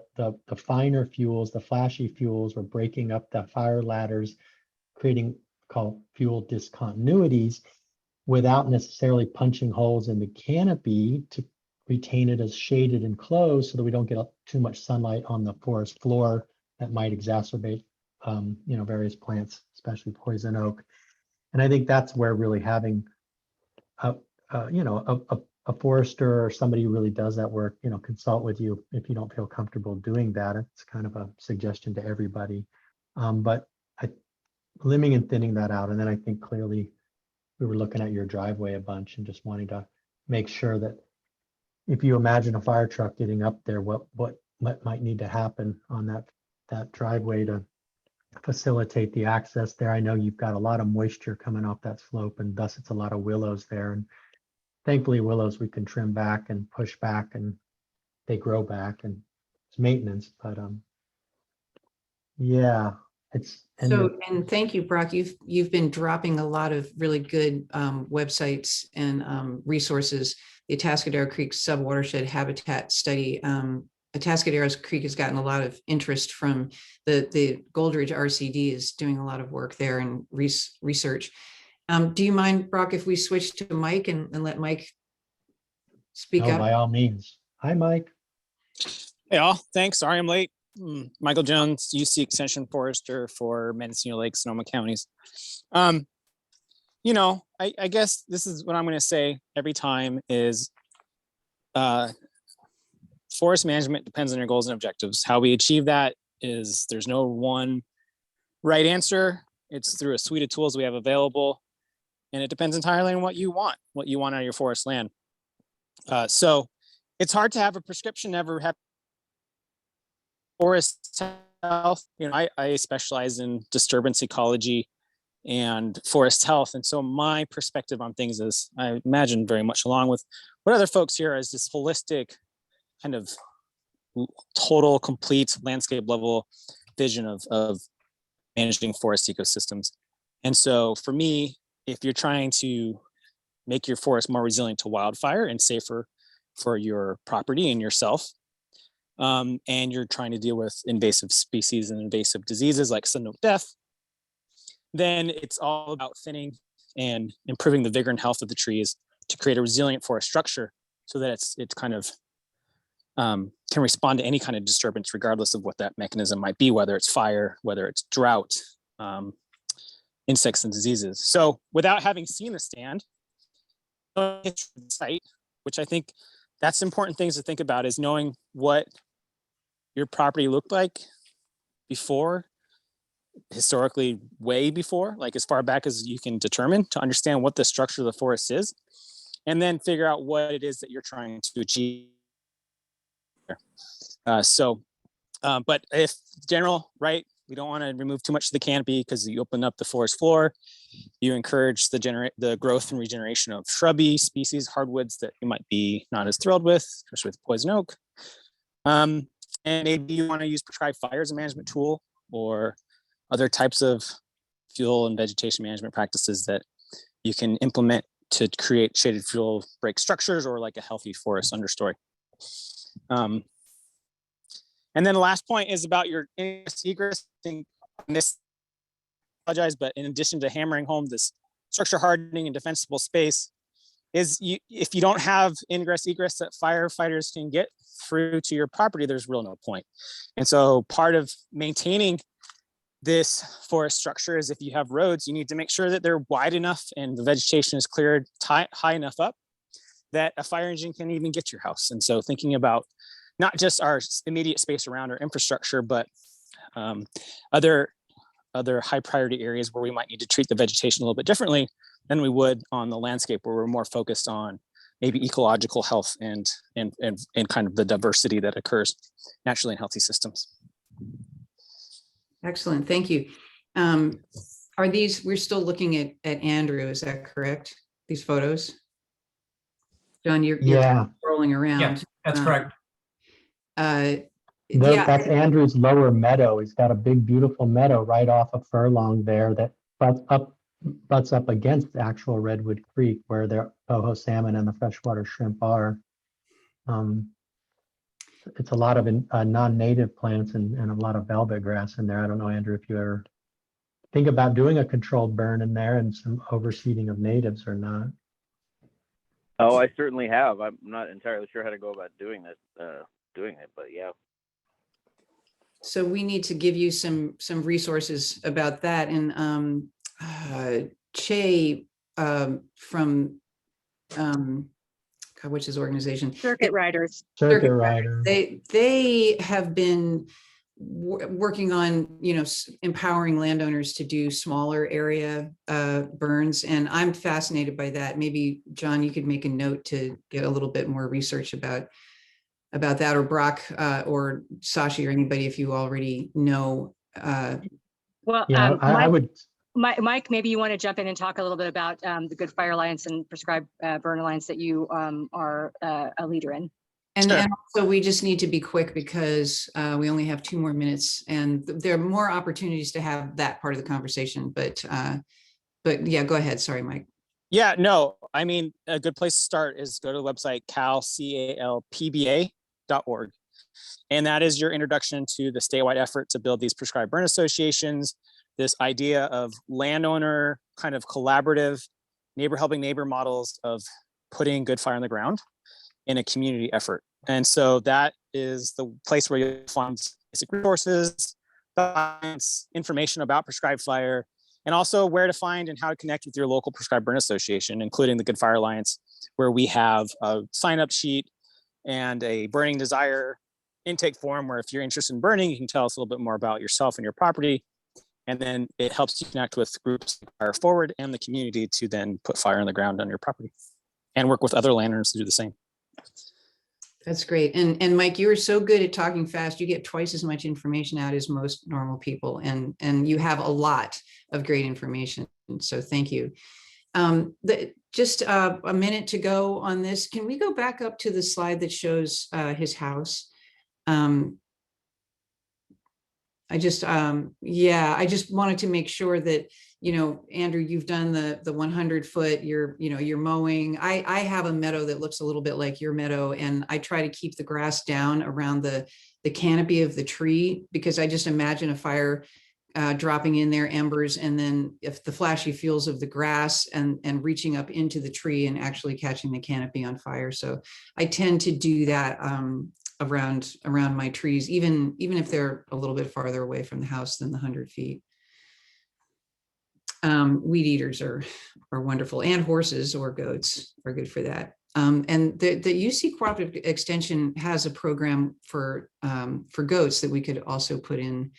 finer fuels, the flashy fuels, we're breaking up the fire ladders, creating called fuel discontinuities, without necessarily punching holes in the canopy to retain it as shaded and closed, so that we don't get too much sunlight on the forest floor that might exacerbate various plants, especially poison oak. And I think that's where really having a forester or somebody who really does that work, consult with you if you don't feel comfortable doing that. It's kind of a suggestion to everybody. But limbing and thinning that out. And then I think clearly we were looking at your driveway a bunch and just wanting to make sure that if you imagine a fire truck getting up there, what might need to happen on that driveway to facilitate the access there. I know you've got a lot of moisture coming off that slope, and thus it's a lot of willows there. And thankfully willows we can trim back and push back and they grow back, and it's maintenance. But Yeah, it's, and So, and thank you, Brock. You've been dropping a lot of really good websites and resources. The Atascadero Creek Subwatershed Habitat Study. Atascadero Creek has gotten a lot of interest from the Goldridge RCD is doing a lot of work there and research. Do you mind, Brock, if we switch to Mike and let Mike speak oh, up? by all means. Hi, Mike. Hey all, thanks. Sorry I'm late. Michael Jones, UC Extension Forester for Mendocino Lake, Sonoma counties. You know, I guess this is what I'm going to say every time is forest management depends on your goals and objectives. How we achieve that is there's no one right answer. It's through a suite of tools we have available, and it depends entirely on what you want out of your forest land. So it's hard to have a prescription, never have forest health. You know, I specialize in disturbance ecology and forest health. And so my perspective on things is, I imagine very much along with what other folks here is this holistic kind of total, complete landscape level vision of managing forest ecosystems. And so for me, if you're trying to make your forest more resilient to wildfire and safer for your property and yourself, and you're trying to deal with invasive species and invasive diseases like sudden oak death, then it's all about thinning and improving the vigor and health of the trees to create a resilient forest structure so that it's kind of can respond to any kind of disturbance regardless of what that mechanism might be, whether it's fire, whether it's drought, insects and diseases. So without having seen the stand, site, which I think that's important things to think about, is knowing what your property looked like before, historically way before, like as far back as you can determine, to understand what the structure of the forest is, and then figure out what it is that you're trying to achieve. But if general, right, we don't want to remove too much of the canopy because you open up the forest floor, you encourage the growth and regeneration of shrubby species, hardwoods that you might be not as thrilled with, especially with poison oak. And maybe you want to use prescribed fire as a management tool, or other types of fuel and vegetation management practices that you can implement to create shaded fuel break structures or like a healthy forest understory. And then the last point is about your egress. Apologize, but in addition to hammering home this structure hardening and defensible space, is if you don't have ingress egress that firefighters can get through to your property, there's real no point. And so part of maintaining this forest structure is if you have roads, you need to make sure that they're wide enough and the vegetation is cleared high enough up that a fire engine can even get to your house. And so thinking about not just our immediate space around our infrastructure, but other high priority areas where we might need to treat the vegetation a little bit differently than we would on the landscape, where we're more focused on maybe ecological health and kind of the diversity that occurs naturally in healthy systems. Excellent, thank you. Are these, we're still looking at Andrew, is that correct? These photos? John, you're scrolling around. Yeah, that's correct. That's Andrew's lower meadow. He's got a big, beautiful meadow right off of Furlong there that butts up against the actual Redwood Creek where their boho salmon and the freshwater shrimp are. It's a lot of non-native plants and a lot of velvet grass in there. I don't know, Andrew, if you ever think about doing a controlled burn in there and some overseeding of natives or not. Oh, I certainly have. I'm not entirely sure how to go about doing it, but yeah. So we need to give you some resources about that. And Che from what's his organization? Circuit Riders. Circuit Riders. They have been working on, empowering landowners to do smaller area burns, and I'm fascinated by that. Maybe John, you could make a note to get a little bit more research about that, or Brock, or Sashi, or anybody if you already know. Well, yeah, I would. Mike, maybe you want to jump in and talk a little bit about the Good Fire Alliance and Prescribed Burn Alliance that you are a leader in. And, Sure. and also we just need to be quick because we only have 2 more minutes, and there are more opportunities to have that part of the conversation. But yeah, go ahead. Sorry, Mike. Yeah, no, I mean, a good place to start is go to the website calpba.org. And that is your introduction to the statewide effort to build these prescribed burn associations, this idea of landowner kind of collaborative neighbor helping neighbor models of putting good fire on the ground in a community effort. And so that is the place where you find basic resources, science, information about prescribed fire, and also where to find and how to connect with your local prescribed burn association, including the Good Fire Alliance, where we have a sign-up sheet and a burning desire intake form, where if you're interested in burning, you can tell us a little bit more about yourself and your property. And then it helps you connect with groups like Fire Forward and the community to then put fire on the ground on your property and work with other landowners to do the same. That's great. And Mike, you are so good at talking fast. You get twice as much information out as most normal people. And you have a lot of great information. So thank you. Just a minute to go on this. Can we go back up to the slide that shows his house? I just wanted to make sure that, Andrew, you've done the 100-foot, you're mowing. I have a meadow that looks a little bit like your meadow, and I try to keep the grass down around the canopy of the tree, because I just imagine a fire dropping in there, embers, and then if the flashy fuels of the grass and reaching up into the tree and actually catching the canopy on fire. So I tend to do that around my trees, even if they're a little bit farther away from the house than the 100 feet. Weed eaters are wonderful, and horses or goats are good for that. And the UC Cooperative Extension has a program for goats that we could also put in.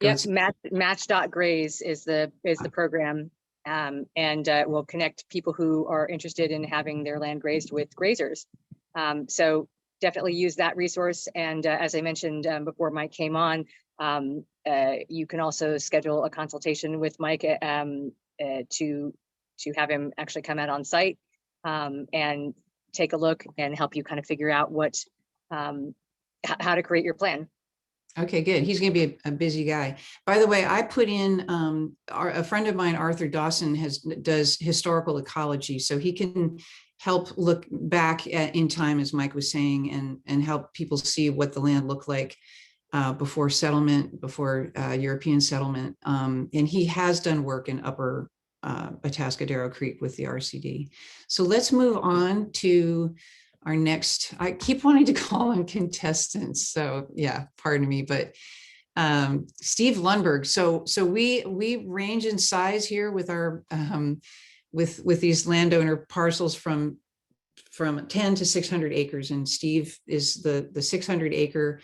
Yes, match.graze is the program, and will connect people who are interested in having their land grazed with grazers. So definitely use that resource. And as I mentioned before Mike came on, you can also schedule a consultation with Mike to have him actually come out on site and take a look and help you kind of figure out how to create your plan. Okay, good. He's going to be a busy guy. By the way, I put in a friend of mine, Arthur Dawson, does historical ecology, so he can help look back in time, as Mike was saying, and help people see what the land looked like before settlement, before European settlement. And he has done work in Upper Atascadero Creek with the RCD. So let's move on to our next. I keep wanting to call them contestants, so yeah, pardon me, but Steve Lundberg. So we range in size here with our with these landowner parcels from 10 to 600 acres, and Steve is the 600-acre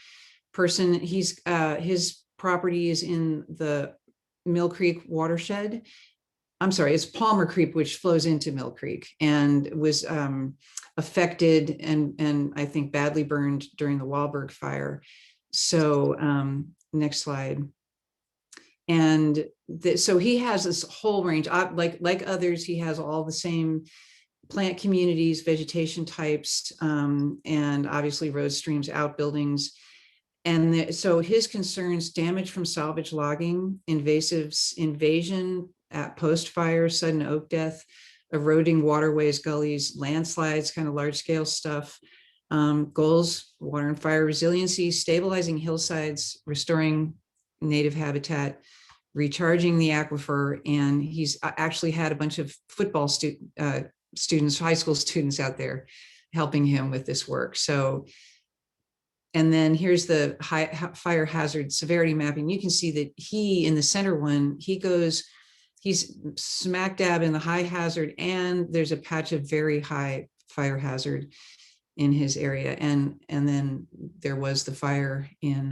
person. He's his property is in the Mill Creek watershed. I'm sorry, it's Palmer Creek, which flows into Mill Creek, and was affected and I think badly burned during the Wahlberg fire. So next slide. And so he has this whole range, like others, he has all the same plant communities, vegetation types, and obviously roads, streams, outbuildings. And so his concerns: damage from salvage logging, invasives, invasion at post-fire, sudden oak death, eroding waterways, gullies, landslides, kind of large-scale stuff. Goals: water and fire resiliency, stabilizing hillsides, restoring native habitat, recharging the aquifer. And he's actually had a bunch of football students, high school students out there helping him with this work. So, and then here's the fire hazard severity mapping. You can see that in the center one, he's smack dab in the high hazard, and there's a patch of very high fire hazard in his area. And then there was the fire in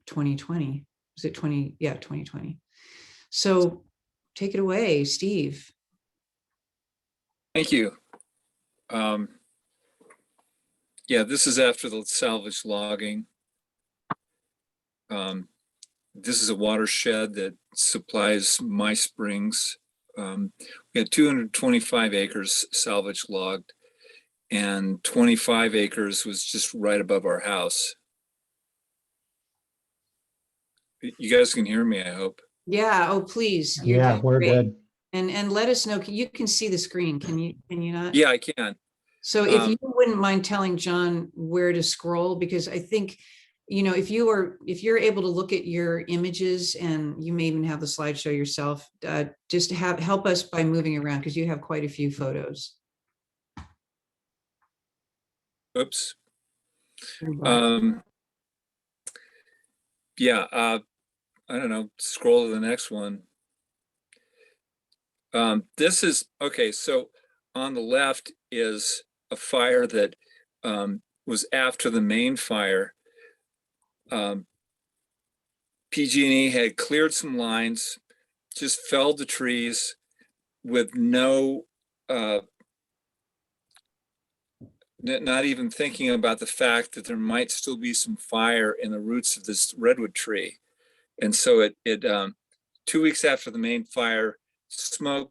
2020. Was it 20? Yeah, 2020. So take it away, Steve. Thank you. Yeah, this is after the salvage logging. This is a watershed that supplies my springs. We had 225 acres salvage logged, and 25 acres was just right above our house. You guys can hear me, I hope. Yeah, oh, please. You're Yeah, doing we're great. good. And let us know, you can see the screen, can you not? Yeah, I can. So if you wouldn't mind telling John where to scroll, because I think, you know, if you're able to look at your images, and you may even have the slideshow yourself, just help us by moving around, because you have quite a few photos. Oops. Um, Yeah, I don't know, scroll to the next one. This is, okay, so on the left is a fire that was after the main fire. PG&E had cleared some lines, just felled the trees with no, not even thinking about the fact that there might still be some fire in the roots of this redwood tree. And so it 2 weeks after the main fire, smoke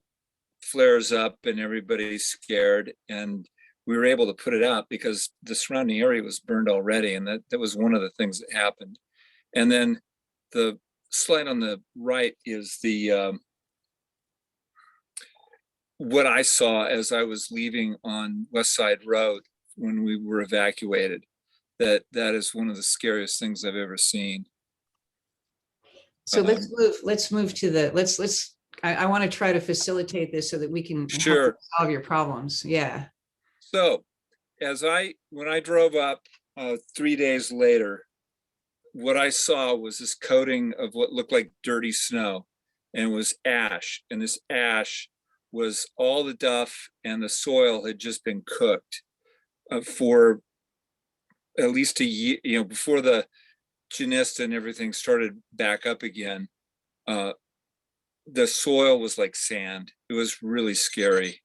flares up and everybody's scared. And we were able to put it out because the surrounding area was burned already. And that was one of the things that happened. And then the slide on the right is the what I saw as I was leaving on West Side Road when we were evacuated. That is one of the scariest things I've ever seen. So let's move to the, I want to try to facilitate this so that we can help Sure. you solve your problems. Yeah. So when I drove up 3 days later, what I saw was this coating of what looked like dirty snow, and it was ash. And this ash was all the duff, and the soil had just been cooked for at least a year, you know, before the Genista and everything started back up again. The soil was like sand. It was really scary.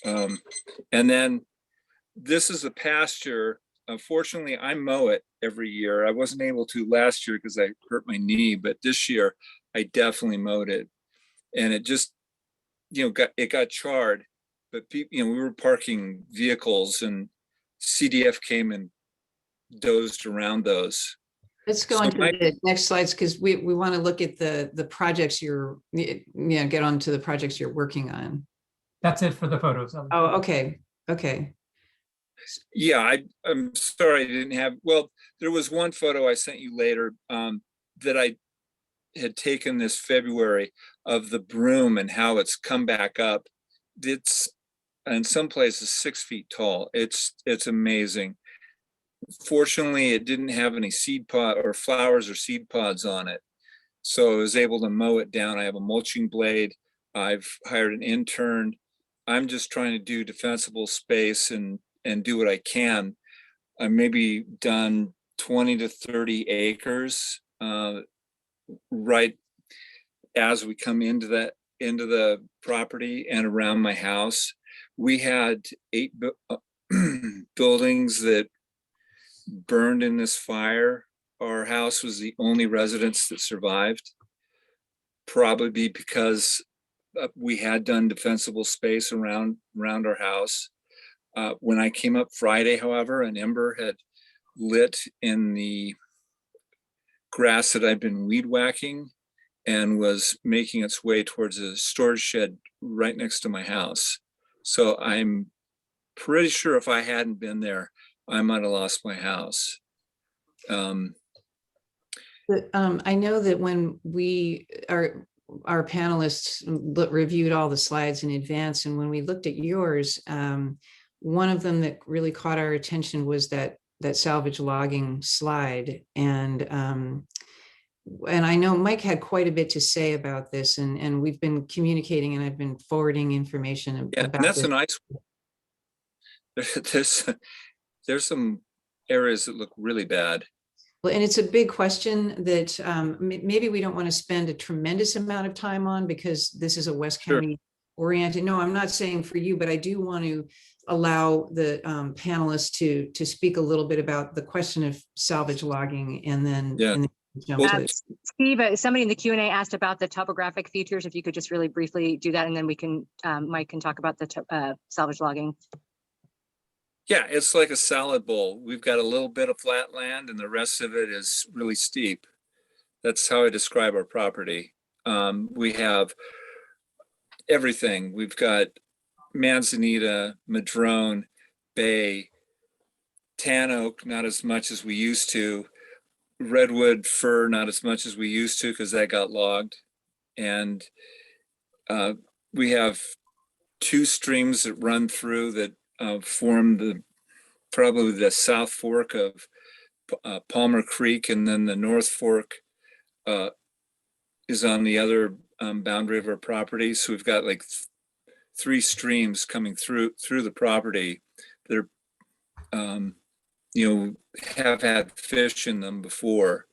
And then this is a pasture. Unfortunately, I mow it every year. I wasn't able to last year because I hurt my knee, but this year I definitely mowed it, and it just, you know, got charred. But people, you know, we were parking vehicles, and CDF came and dozed around those. Let's go on to the next slides, because we want to look at the projects get on to the projects you're working on. That's it for the photos. Oh, okay. Okay. Yeah, I'm sorry I didn't have, well, there was one photo I sent you later that I had taken this February of the broom and how it's come back up. It's in some places 6 feet tall. It's amazing. Fortunately, it didn't have any seed pod or flowers or seed pods on it. So I was able to mow it down. I have a mulching blade. I've hired an intern. I'm just trying to do defensible space and do what I can. I maybe done 20 to 30 acres right as we come into the property and around my house. We had 8 buildings that burned in this fire. Our house was the only residence that survived, probably because we had done defensible space around our house. When I came up Friday, however, an ember had lit in the grass that I'd been weed whacking and was making its way towards a storage shed right next to my house. So I'm pretty sure if I hadn't been there, I might have lost my house. I know that when our panelists reviewed all the slides in advance, and when we looked at yours, one of them that really caught our attention was that salvage logging slide. And I know Mike had quite a bit to say about this, and we've been communicating, and I've been forwarding information about and that's this. a nice one. There's some areas that look really bad. Well, and it's a big question that maybe we don't want to spend a tremendous amount of time on, because this is a West County oriented. No, I'm not saying for you, but I do want to allow the panelists to speak a little bit about the question of salvage logging, and then, jump to it. Steve, somebody in the Q&A asked about the topographic features. If you could just really briefly do that, and then we can Mike can talk about the salvage logging. Yeah, it's like a salad bowl. We've got a little bit of flat land and the rest of it is really steep. That's how I describe our property. We have everything. We've got manzanita, madrone, bay, tan oak, not as much as we used to, redwood, fir, not as much as we used to because that got logged. And we have 2 streams that run through that form probably the South Fork of Palmer Creek, and then the North Fork is on the other boundary of our property. So we've got like 3 streams coming through the property that are, have had fish in them before.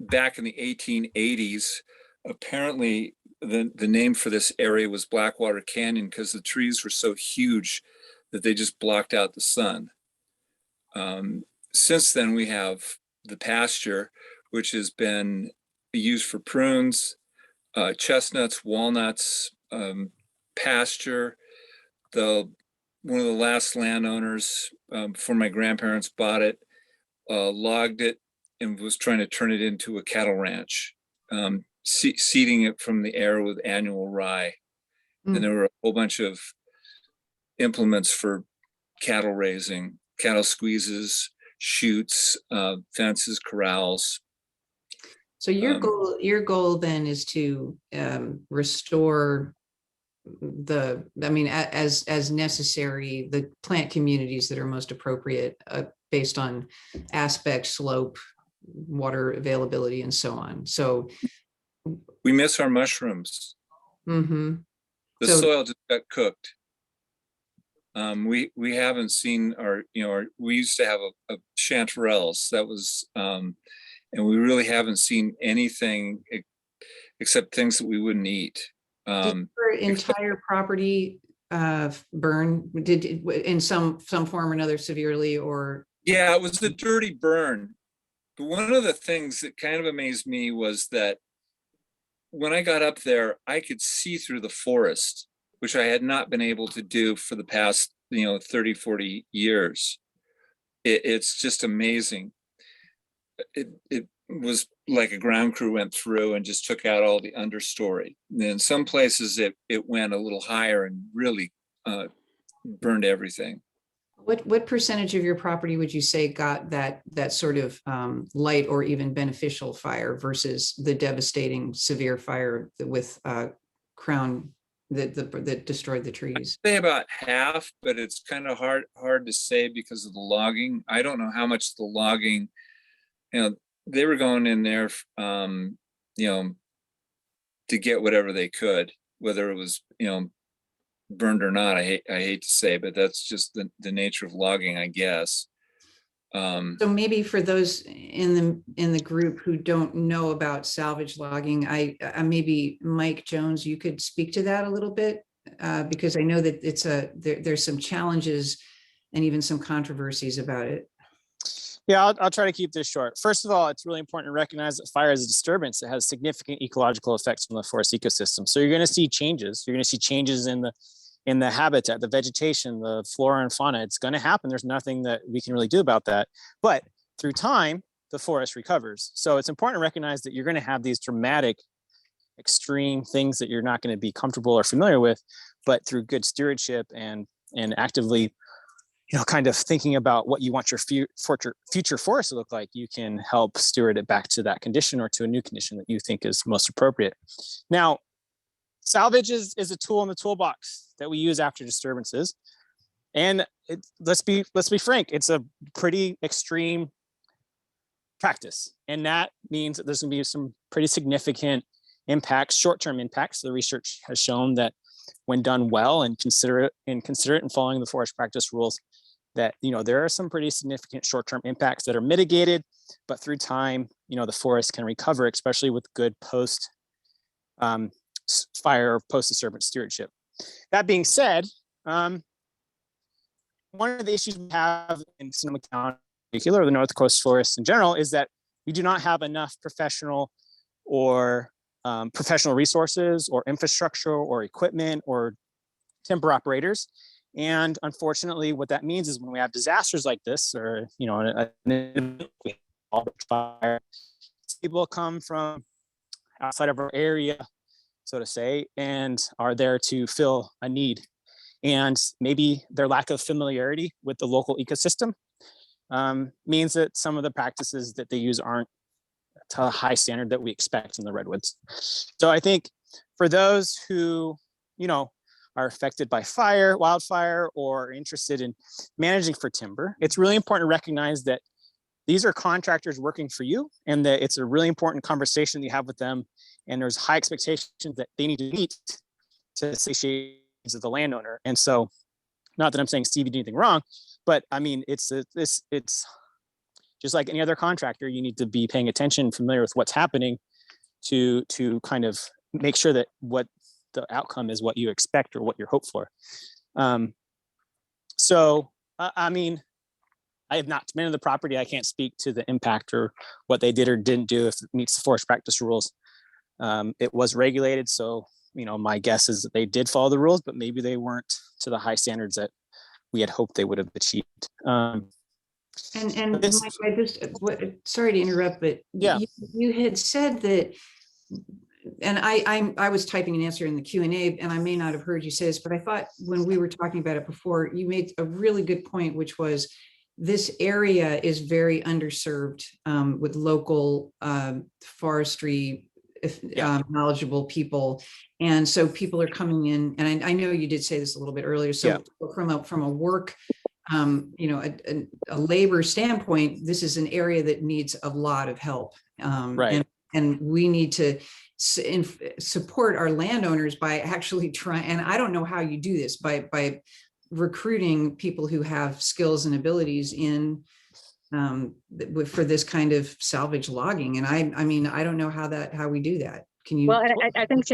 Back in the 1880s, apparently the name for this area was Blackwater Canyon because the trees were so huge that they just blocked out the sun. Since then, we have the pasture, which has been used for prunes, chestnuts, walnuts, pasture. One of the last landowners before my grandparents bought it, logged it and was trying to turn it into a cattle ranch, seeding it from the air with annual rye. Mm. And there were a whole bunch of implements for cattle raising, cattle squeezes, chutes, fences, corrals. So your goal then is to restore as necessary, the plant communities that are most appropriate based on aspect, slope, water availability, and so on. So we miss our mushrooms. Mm-hmm. The soil just got cooked. We haven't seen we used to have a chanterelles that was, and we really haven't seen anything except things that we wouldn't eat. Did your entire property burn? Did in some form or another severely, or? Yeah, it was a dirty burn. But one of the things that kind of amazed me was that when I got up there, I could see through the forest, which I had not been able to do for the past 30, 40 years. It's just amazing. It was like a ground crew went through and just took out all the understory. And in some places it went a little higher and really burned everything. What percentage of your property would you say got that sort of light or even beneficial fire versus the devastating severe fire with crown that destroyed the trees? I'd say about half, but it's kind of hard to say because of the logging. I don't know how much the logging, they were going in there, to get whatever they could, whether it was, burned or not. I hate to say, but that's just the nature of logging, I guess. So maybe for those in the group who don't know about salvage logging, I maybe Mike Jones, you could speak to that a little bit, because I know that there's some challenges and even some controversies about it. Yeah, I'll try to keep this short. First of all, it's really important to recognize that fire is a disturbance that has significant ecological effects on the forest ecosystem. So you're going to see changes. You're going to see changes in the habitat, the vegetation, the flora and fauna. It's going to happen. There's nothing that we can really do about that. But through time, the forest recovers. So it's important to recognize that you're going to have these dramatic, extreme things that you're not going to be comfortable or familiar with, but through good stewardship and actively, kind of thinking about what you want your future forest to look like, you can help steward it back to that condition or to a new condition that you think is most appropriate. Now, salvage is a tool in the toolbox that we use after disturbances. And let's be frank, it's a pretty extreme practice. And that means that there's going to be some pretty significant impacts, short-term impacts. The research has shown that when done well and considerate and following the forest practice rules, that there are some pretty significant short-term impacts that are mitigated, but through time, the forest can recover, especially with good post fire, post-disturbance stewardship. That being said, one of the issues we have in Sonoma County, in particular, the North Coast forests in general, is that we do not have enough professional resources or infrastructure or equipment or timber operators. And unfortunately, what that means is when we have disasters like this, or, you know, fire, people come from outside of our area, so to say, and are there to fill a need. And maybe their lack of familiarity with the local ecosystem means that some of the practices that they use aren't to a high standard that we expect in the redwoods. So I think for those who, you know, are affected by fire, wildfire, or interested in managing for timber, it's really important to recognize that these are contractors working for you, and that it's a really important conversation that you have with them. And there's high expectations that they need to meet to satiate the landowner. And so, not that I'm saying Steve, you did anything wrong, but I mean, it's just like any other contractor. You need to be paying attention, familiar with what's happening, to kind of make sure that what the outcome is what you expect or what you're hoped for. I mean, I have not been to the property. I can't speak to the impact or what they did or didn't do if it meets the forest practice rules. It was regulated, so, you know, my guess is that they did follow the rules, but maybe they weren't to the high standards that we had hoped they would have achieved. And Mike, I just, sorry to interrupt, but yeah, you had said that, and I was typing an answer in the Q&A, and I may not have heard you say this, but I thought when we were talking about it before, you made a really good point, which was this area is very underserved with local forestry knowledgeable people. And so people are coming in, and I know you did say this a little bit earlier. So from a work, you know, a labor standpoint, this is an area that needs a lot of help. And we need to support our landowners by actually trying, and I don't know how you do this, by recruiting people who have skills and abilities in for this kind of salvage logging. And I mean, I don't know how we do that. Can you? Well, I think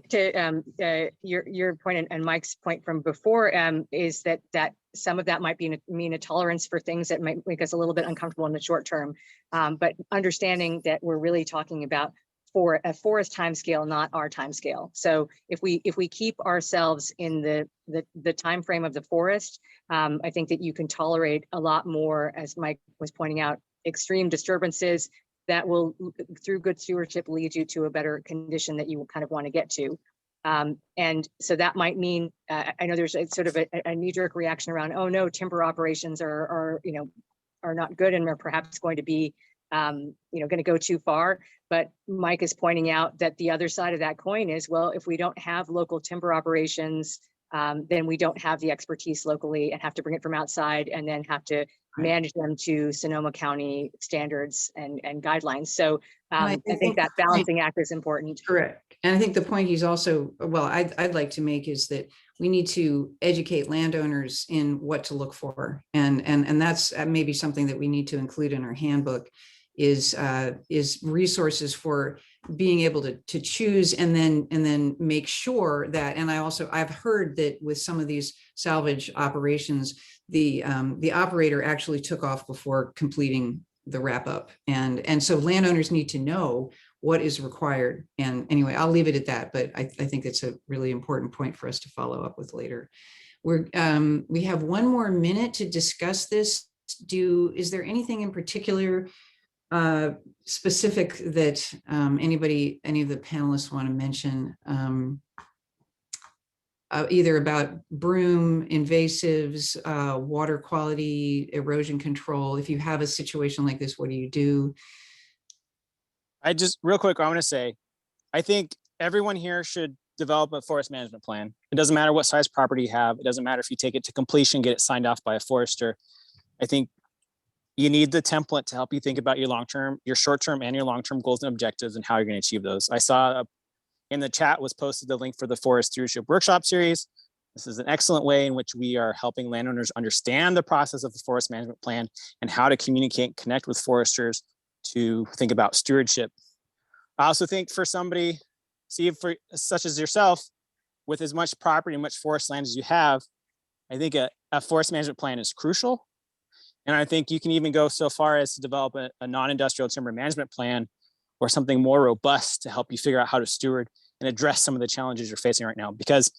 to your point and Mike's point from before is that some of that might mean a tolerance for things that might make us a little bit uncomfortable in the short term, but understanding that we're really talking about for a forest timescale, not our timescale. So if we keep ourselves in the time frame of the forest, I think that you can tolerate a lot more, as Mike was pointing out, extreme disturbances that will, through good stewardship, lead you to a better condition that you kind of want to get to. And so that might mean, I know there's sort of a knee-jerk reaction around, oh no, timber operations are not good and are perhaps going to be going to go too far. But Mike is pointing out that the other side of that coin is, well, if we don't have local timber operations, then we don't have the expertise locally and have to bring it from outside and then have to manage them to Sonoma County standards and guidelines. So I think that balancing act is important. Correct. And I think the point he's also, well, I'd like to make is that we need to educate landowners in what to look for. And that's maybe something that we need to include in our handbook is resources for being able to choose and then make sure that, and I've heard that with some of these salvage operations, the operator actually took off before completing the wrap up. And so landowners need to know what is required. And anyway, I'll leave it at that, but I think it's a really important point for us to follow up with later. We have one more minute to discuss this. Is there anything in particular specific that any of the panelists want to mention, either about broom, invasives, water quality, erosion control? If you have a situation like this, what do you do? I just real quick, I want to say, I think everyone here should develop a forest management plan. It doesn't matter what size property you have. It doesn't matter if you take it to completion, get it signed off by a forester. I think you need the template to help you think about your long-term, your short-term and your long-term goals and objectives and how you're going to achieve those. I saw in the chat was posted the link for the Forest Stewardship Workshop Series. This is an excellent way in which we are helping landowners understand the process of the forest management plan and how to communicate and connect with foresters to think about stewardship. I also think for somebody, for such as yourself, with as much property and much forest land as you have, I think a forest management plan is crucial. And I think you can even go so far as to develop a non-industrial timber management plan or something more robust to help you figure out how to steward and address some of the challenges you're facing right now. Because,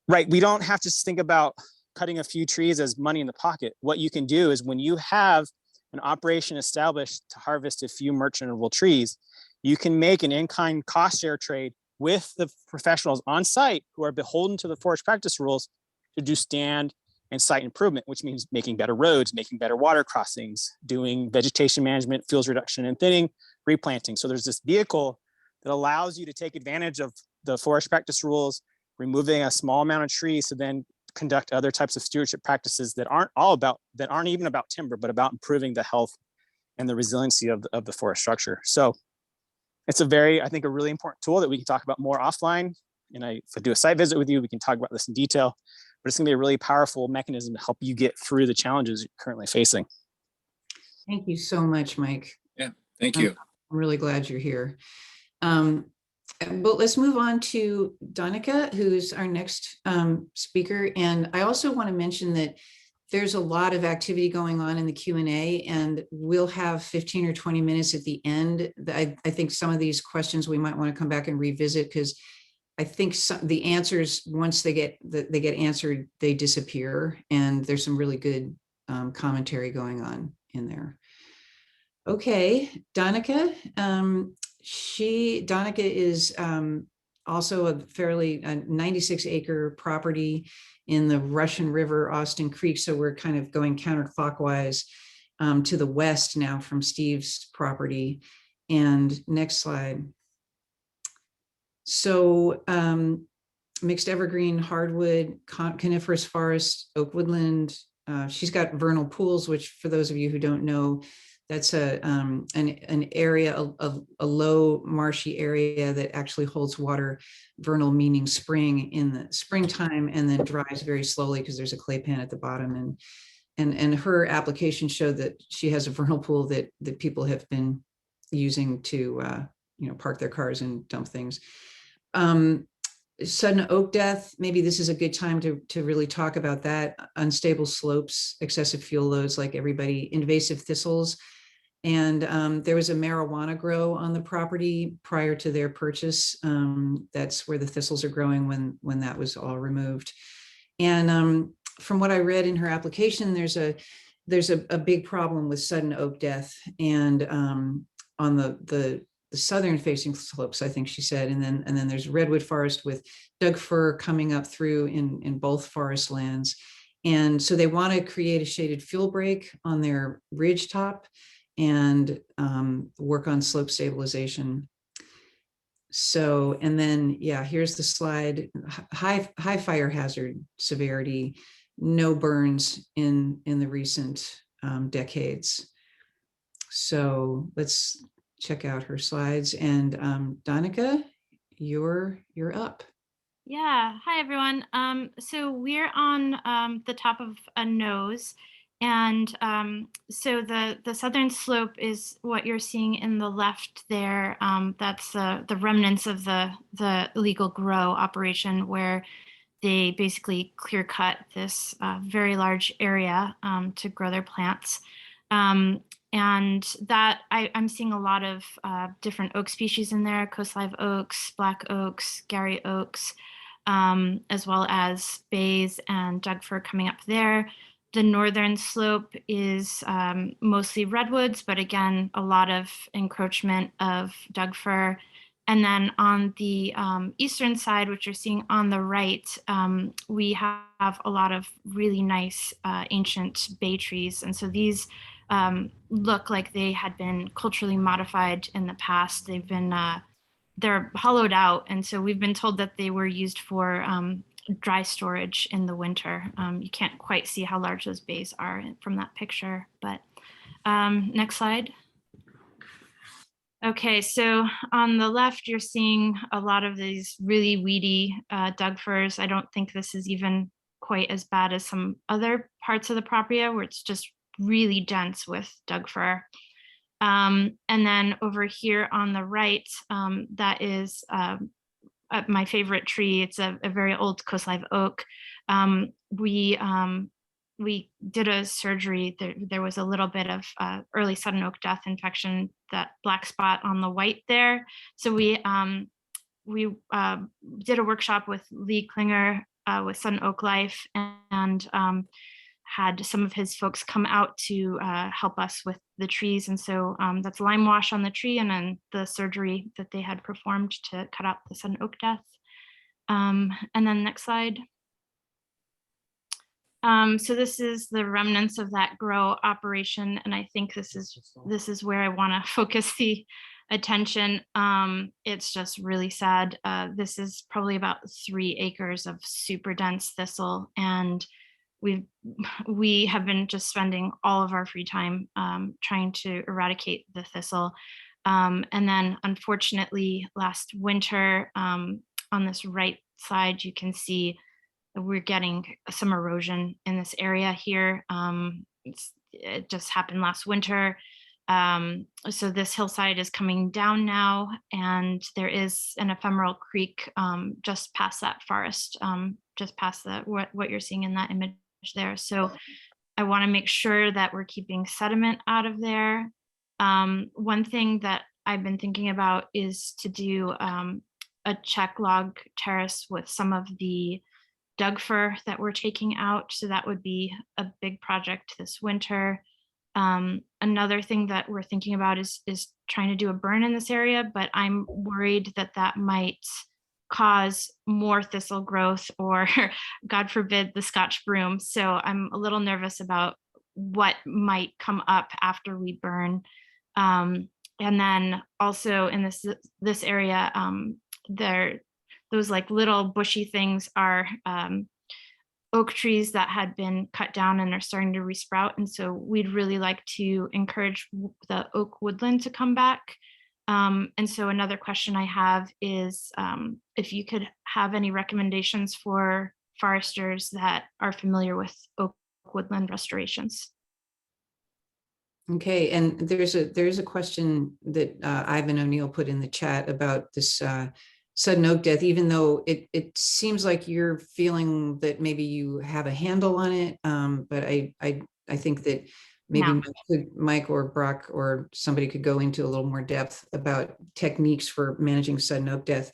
right, we don't have to think about cutting a few trees as money in the pocket. What you can do is when you have an operation established to harvest a few merchantable trees, you can make an in-kind cost share trade with the professionals on site who are beholden to the forest practice rules to do stand and site improvement, which means making better roads, making better water crossings, doing vegetation management, fields reduction and thinning, replanting. So there's this vehicle that allows you to take advantage of the forest practice rules, removing a small amount of trees to then conduct other types of stewardship practices that aren't even about timber, but about improving the health and the resiliency of the forest structure. So it's I think a really important tool that we can talk about more offline. And if I do a site visit with you, we can talk about this in detail, but it's gonna be a really powerful mechanism to help you get through the challenges you're currently facing. Thank you so much, Mike. Yeah, thank you. I'm really glad you're here. But let's move on to Donica, who's our next speaker. And I also want to mention that there's a lot of activity going on in the Q&A, and we'll have 15 or 20 minutes at the end. I think some of these questions we might want to come back and revisit, because I think the answers, once they get answered, they disappear. And there's some really good commentary going on in there. Okay, Donica. Donica is also a 96-acre property in the Russian River, Austin Creek. So we're kind of going counterclockwise to the west now from Steve's property. And next slide. So mixed evergreen, hardwood, coniferous forest, oak woodland. She's got vernal pools, which for those of you who don't know, that's an area, a low marshy area that actually holds water, vernal meaning spring, in the springtime, and then dries very slowly because there's a clay pan at the bottom. And her application showed that she has a vernal pool that people have been using to park their cars and dump things. Sudden oak death, maybe this is a good time to really talk about that. Unstable slopes, excessive fuel loads like everybody, invasive thistles. And there was a marijuana grow on the property prior to their purchase. That's where the thistles are growing when that was all removed. And from what I read in her application, there's a big problem with sudden oak death, and on the southern facing slopes, I think she said, and then there's redwood forest with Doug fir coming up through in both forest lands. And so they want to create a shaded fuel break on their ridge top and work on slope stabilization. So, and then, yeah, here's the slide. High fire hazard severity, no burns in the recent decades. So let's check out her slides. And Donica, you're up. Yeah, hi everyone. So we're on the top of a nose, and so the southern slope is what you're seeing in the left there. That's the remnants of the illegal grow operation, where they basically clear cut this very large area to grow their plants. And that I'm seeing a lot of different oak species in there: coast live oaks, black oaks, Gary oaks, as well as bays and Doug fir coming up there. The northern slope is mostly redwoods, but again, a lot of encroachment of Doug fir. And then on the eastern side, which you're seeing on the right, we have a lot of really nice ancient bay trees. And so these look like they had been culturally modified in the past. They've been, they're hollowed out. And so we've been told that they were used for dry storage in the winter. You can't quite see how large those bays are from that picture, but next slide. Okay, so on the left, you're seeing a lot of these really weedy Doug firs. I don't think this is even quite as bad as some other parts of the property where it's just really dense with Doug fir. And then over here on the right, that is my favorite tree. It's a very old coast live oak. We did a surgery. There was a little bit of early sudden oak death infection, that black spot on the white there. So we did a workshop with Lee Klinger with Sun Oak Life and had some of his folks come out to help us with the trees. And so that's lime wash on the tree and then the surgery that they had performed to cut out the sun oak death. And then next slide. So this is the remnants of that grow operation. And I think this is where I want to focus the attention. It's just really sad. This is probably about 3 acres of super dense thistle, and we have been just spending all of our free time trying to eradicate the thistle. And then unfortunately last winter on this right side, you can see we're getting some erosion in this area here. It just happened last winter. So this hillside is coming down now, and there is an ephemeral creek just past that forest, just past what you're seeing in that image there. So I want to make sure that we're keeping sediment out of there. One thing that I've been thinking about is to do a check log terrace with some of the Doug fir that we're taking out. So that would be a big project this winter. Another thing that we're thinking about is trying to do a burn in this area, but I'm worried that that might cause more thistle growth or God forbid the Scotch broom. So I'm a little nervous about what might come up after we burn. And then also in this area, those like little bushy things are oak trees that had been cut down and are starting to resprout. And so we'd really like to encourage the oak woodland to come back. And so another question I have is if you could have any recommendations for foresters that are familiar with oak woodland restorations. Okay, and there's a question that Ivan O'Neill put in the chat about this sudden oak death, even though it seems like you're feeling that maybe you have a handle on it. But I think that maybe Mike or Brock or somebody could go into a little more depth about techniques for managing sudden oak death.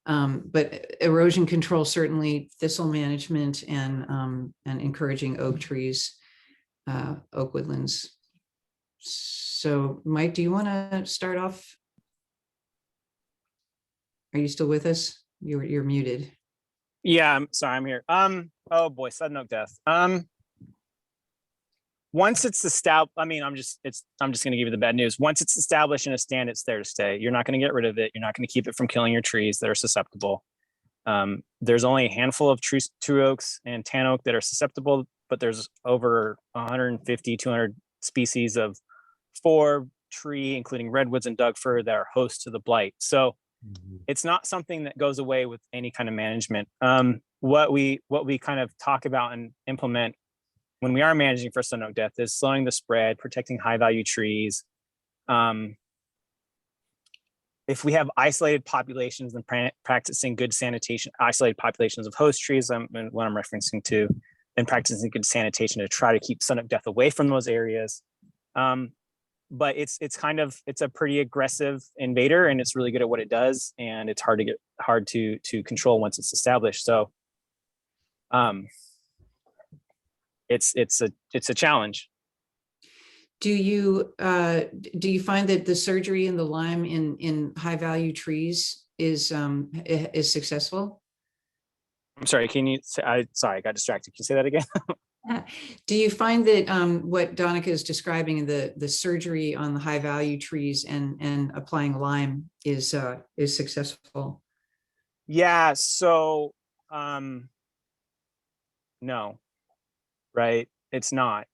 But erosion control, certainly thistle management and encouraging oak trees, oak woodlands. So Mike, do you want to start off? Are you still with us? You're muted. Yeah, I'm sorry, I'm here. Oh boy, sudden oak death. Once it's established, I mean, I'm just going to give you the bad news. Once it's established in a stand, it's there to stay. You're not going to get rid of it. You're not going to keep it from killing your trees that are susceptible. There's only a handful of true oaks and tan oak that are susceptible, but there's over 150, 200 species of tree, including redwoods and Doug fir, that are host to the blight. So it's not something that goes away with any kind of management. What we kind of talk about and implement when we are managing for sudden oak death is slowing the spread, protecting high value trees. If we have isolated populations and practicing good sanitation, isolated populations of host trees, what I'm referencing to, and practicing good sanitation to try to keep sudden oak death away from those areas. But it's a pretty aggressive invader, and it's really good at what it does, and it's hard to control once it's established. So it's a challenge. Do you find that the surgery and the lime in high value trees is successful? I'm sorry, sorry, I got distracted. Can you say that again? Do you find that what Donica is describing, the surgery on the high value trees and applying lime is successful? Yeah, so no, right? It's not.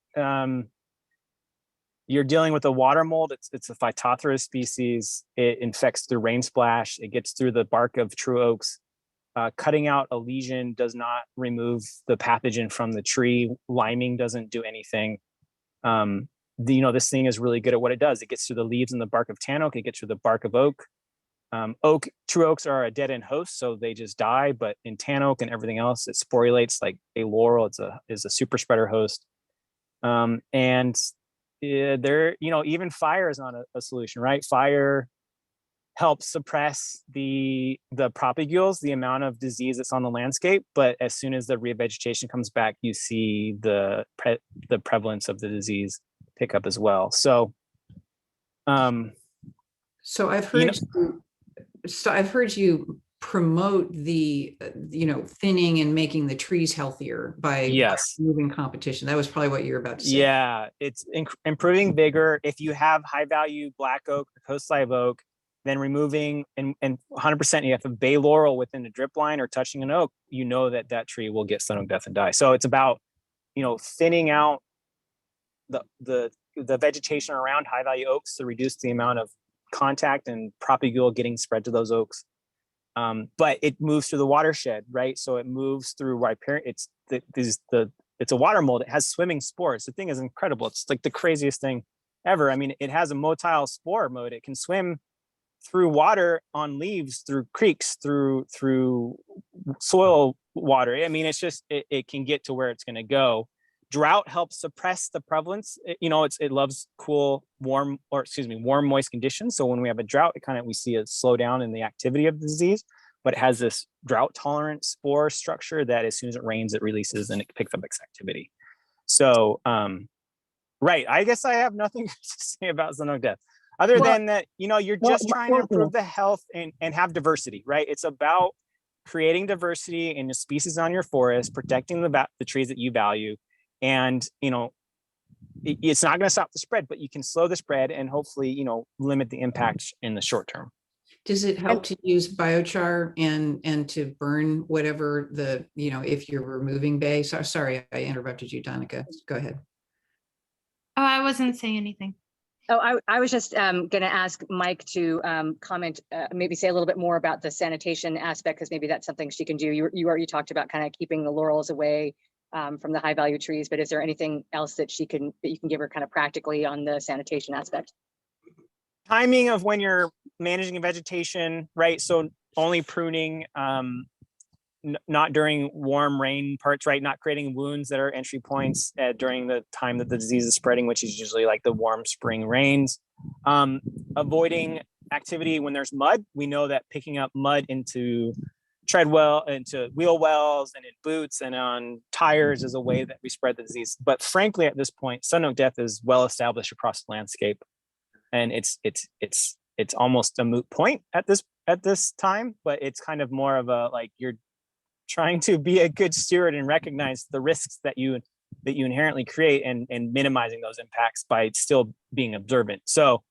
You're dealing with a water mold. It's a Phytophthora species. It infects through rain splash. It gets through the bark of true oaks. Cutting out a lesion does not remove the pathogen from the tree. Liming doesn't do anything. This thing is really good at what it does. It gets through the leaves and the bark of tan oak. It gets through the bark of oak. True oaks are a dead end host, so they just die. But in tan oak and everything else, it sporulates like a laurel. Is a super spreader host. Even fire is not a solution, right? Fire help suppress the propagules, the amount of disease that's on the landscape. But as soon as the revegetation comes back, you see the prevalence of the disease pick up as well. So, So I've heard I've heard you promote the thinning and making the trees healthier by moving competition. That was probably what you're about to say. Yeah, it's improving vigor. If you have high value black oak or coast live oak, then removing and 100%, you have a bay laurel within the drip line or touching an oak, you know that tree will get sun oak death and die. So it's about, thinning out the vegetation around high value oaks to reduce the amount of contact and propagule getting spread to those oaks. But it moves through the watershed, right? So it moves through riparian. It's a water mold. It has swimming spores. The thing is incredible. It's like the craziest thing ever. I mean, it has a motile spore mode. It can swim through water on leaves, through creeks, through soil water. I mean, it's just, it can get to where it's going to go. Drought helps suppress the prevalence. It loves warm, moist conditions. So when we have a drought, we see a slowdown in the activity of the disease, but it has this drought tolerant spore structure that as soon as it rains, it releases and it picks up its activity. So, right. I guess I have nothing to say about sun oak death other than that, you're just trying to improve the health and have diversity, right? It's about creating diversity in the species on your forest, protecting the trees that you value. And, it's not going to stop the spread, but you can slow the spread and hopefully, limit the impact in the short term. Does it help to use biochar and to burn whatever if you're removing bay? Sorry, I interrupted you, Donica. Go ahead. Oh, I wasn't saying anything. Oh, I was just going to ask Mike to comment, maybe say a little bit more about the sanitation aspect, because maybe that's something she can do. You already talked about kind of keeping the laurels away from the high value trees, but is there anything else that you can give her kind of practically on the sanitation aspect? Timing of when you're managing vegetation, right? So only pruning, not during warm rain parts, right? Not creating wounds that are entry points during the time that the disease is spreading, which is usually like the warm spring rains. Avoiding activity when there's mud. We know that picking up mud into into wheel wells and in boots and on tires is a way that we spread the disease. But frankly, at this point, sun oak death is well established across the landscape, and it's almost a moot point at this time. But it's kind of more of a you're trying to be a good steward and recognize the risks that you inherently create and minimizing those impacts by still being observant. So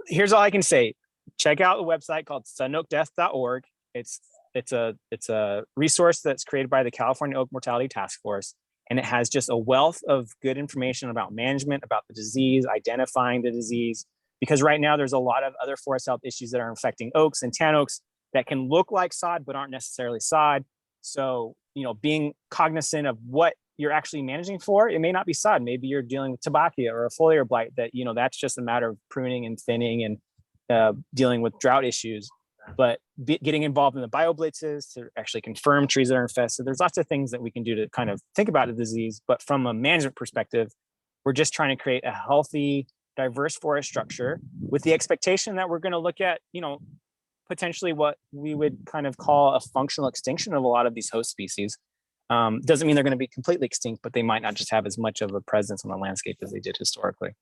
here's all I can say. Check out the website called sunoakdeath.org. It's a resource that's created by the California Oak Mortality Task Force, and it has just a wealth of good information about management, about the disease, identifying the disease, because right now there's a lot of other forest health issues that are affecting oaks and tan oaks that can look like sod but aren't necessarily sod. So, being cognizant of what you're actually managing for, it may not be sod. Maybe you're dealing with tabacia or a foliar blight that, that's just a matter of pruning and thinning and dealing with drought issues. But getting involved in the bioblitzes to actually confirm trees that are infested. There's lots of things that we can do to kind of think about the disease. But from a management perspective, we're just trying to create a healthy, diverse forest structure with the expectation that we're going to look at, potentially what we would kind of call a functional extinction of a lot of these host species. Doesn't mean they're going to be completely extinct, but they might not just have as much of a presence on the landscape as they did historically.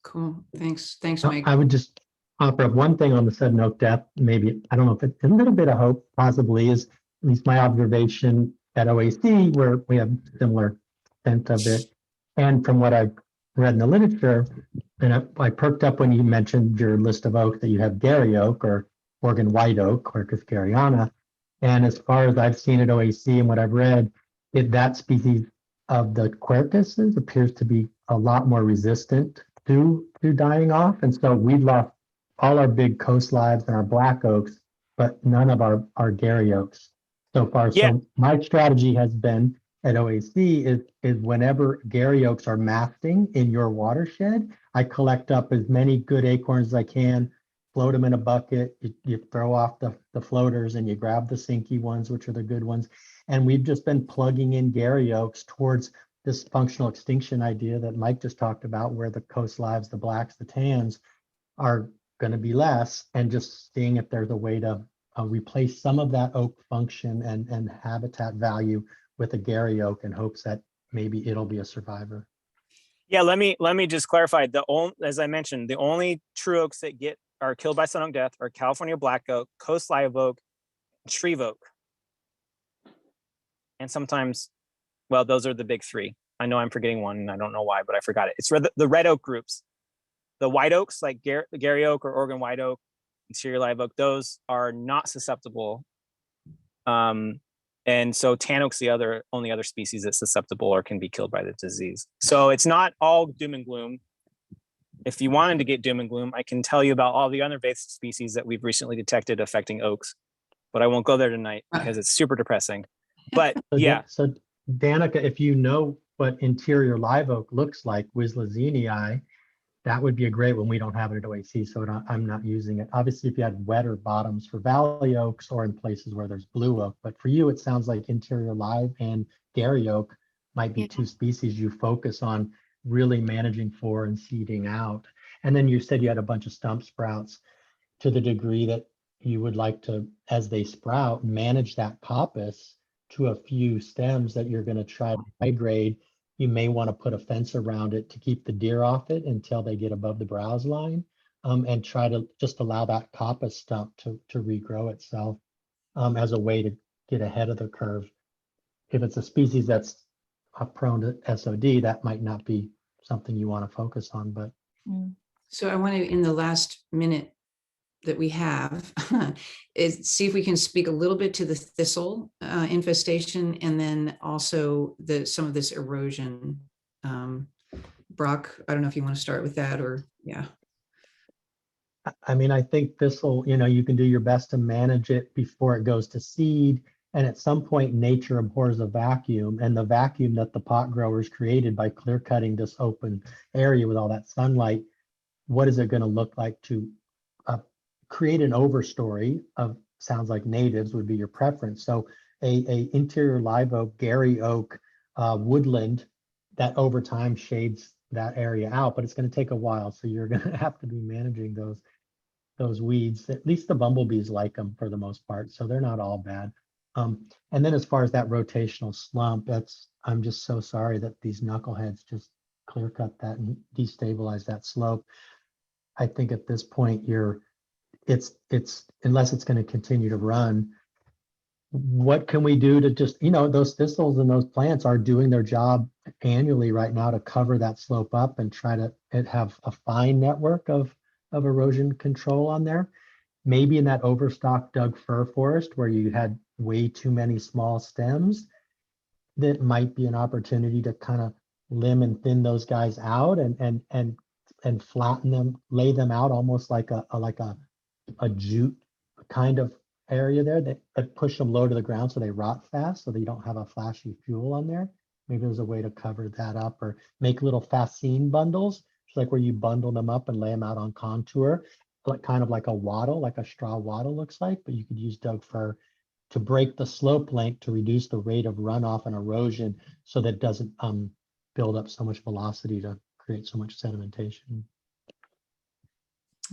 Cool. Thanks, Mike. I would just offer up one thing on the sun oak death. Maybe, I don't know if it's a little bit of hope, possibly, is at least my observation at OAEC, where we have similar extent of it. And from what I've read in the literature, and I perked up when you mentioned your list of oaks that you have Gary oak or Oregon white oak, Quercus garryana. And as far as I've seen at OAEC and what I've read, that species of the Quercuses appears to be a lot more resistant to dying off. And so we've lost all our big coast lives and our black oaks, but none of our Gary oaks so far. Yeah. So my strategy has been at OAEC is whenever Gary oaks are masting in your watershed, I collect up as many good acorns as I can, float them in a bucket, you throw off the floaters and you grab the sinky ones, which are the good ones. And we've just been plugging in Gary oaks towards this functional extinction idea that Mike just talked about, where the coast lives, the blacks, the tans are going to be less, and just seeing if there's a way to replace some of that oak function and habitat value with a Gary oak in hopes that maybe it'll be a survivor. Yeah, let me just clarify. As I mentioned, the only true oaks that are killed by sun oak death are California black oak, coast live oak, shreve oak. And sometimes, well, those are the big three. I know I'm forgetting one, and I don't know why, but I forgot it. It's the red oak groups. The white oaks, like Gary oak or Oregon white oak, interior live oak, those are not susceptible. And so tan oak's the only other species that's susceptible or can be killed by the disease. So it's not all doom and gloom. If you wanted to get doom and gloom, I can tell you about all the other invasive species that we've recently detected affecting oaks, but I won't go there tonight because it's super depressing. But yeah. So Danica, if you know what interior live oak looks like, Wislezinii, that would be a great one. We don't have it at OAC, so I'm not using it. Obviously, if you had wetter bottoms for valley oaks or in places where there's blue oak, but for you, it sounds like interior live and Gary oak might be two species you focus on really managing for and seeding out. And then you said you had a bunch of stump sprouts. To the degree that you would like to, as they sprout, manage that coppice to a few stems that you're going to try to migrate. You may want to put a fence around it to keep the deer off it until they get above the browse line, and try to just allow that coppice stump to regrow itself as a way to get ahead of the curve. If it's a species that's prone to SOD, that might not be something you want to focus on. But So I want to, in the last minute that we have, is see if we can speak a little bit to the thistle infestation, and then also some of this erosion. Brock, I don't know if you want to start with that, or yeah. I mean, I think thistle, you can do your best to manage it before it goes to seed. And at some point, nature abhors a vacuum, and the vacuum that the pot growers created by clear cutting this open area with all that sunlight, what is it going to look like to create an overstory of, sounds like natives would be your preference. So a interior live oak, Gary oak woodland that over time shades that area out, but it's going to take a while. So you're going to have to be managing those weeds. At least the bumblebees like them for the most part, so they're not all bad. And then as far as that rotational slump, I'm just so sorry that these knuckleheads just clear cut that and destabilize that slope. I think at this point it's unless it's going to continue to run, what can we do to just, those thistles and those plants are doing their job annually right now to cover that slope up and try to have a fine network of erosion control on there. Maybe in that overstocked Doug fir forest where you had way too many small stems, that might be an opportunity to kind of limb and thin those guys out and flatten them, lay them out almost like a jute kind of area there that push them low to the ground so they rot fast, so that you don't have a flashy fuel on there. Maybe there's a way to cover that up, or make little fascine bundles, just like where you bundle them up and lay them out on contour, kind of like a wattle, like a straw wattle looks like, but you could use Doug fir to break the slope length to reduce the rate of runoff and erosion so that it doesn't build up so much velocity to create so much sedimentation.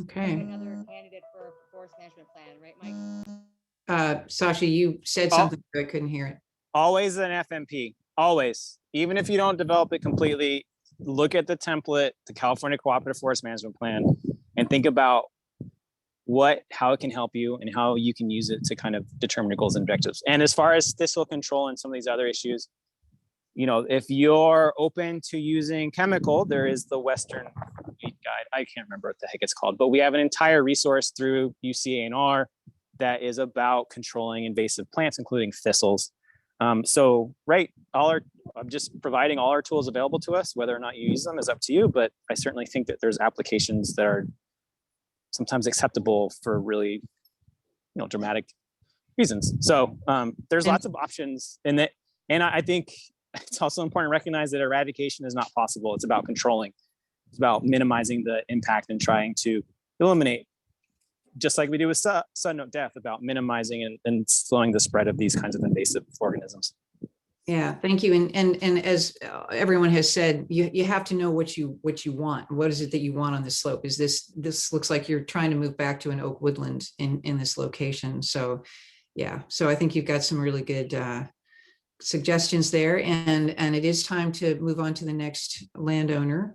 Okay. Another candidate for a forest management plan, right, Mike? Sasha, you said something, but I couldn't hear it. Always an FMP, always. Even if you don't develop it completely, look at the template, the California Cooperative Forest Management Plan, and think about how it can help you and how you can use it to kind of determine your goals and objectives. And as far as thistle control and some of these other issues, if you're open to using chemical, there is the Western Weed Guide. I can't remember what the heck it's called, but we have an entire resource through UC that is about controlling invasive plants, including thistles. I'm just providing all our tools available to us. Whether or not you use them is up to you, but I certainly think that there's applications that are sometimes acceptable for really, dramatic reasons. So there's lots of options in that. And I think it's also important to recognize that eradication is not possible. It's about controlling. It's about minimizing the impact and trying to eliminate, just like we do with sudden oak death, about minimizing and slowing the spread of these kinds of invasive organisms. Yeah, thank you. And as everyone has said, you have to know what you want. What is it that you want on this slope? Is this looks like you're trying to move back to an oak woodland in this location. So yeah, so I think you've got some really good suggestions there, and it is time to move on to the next landowner.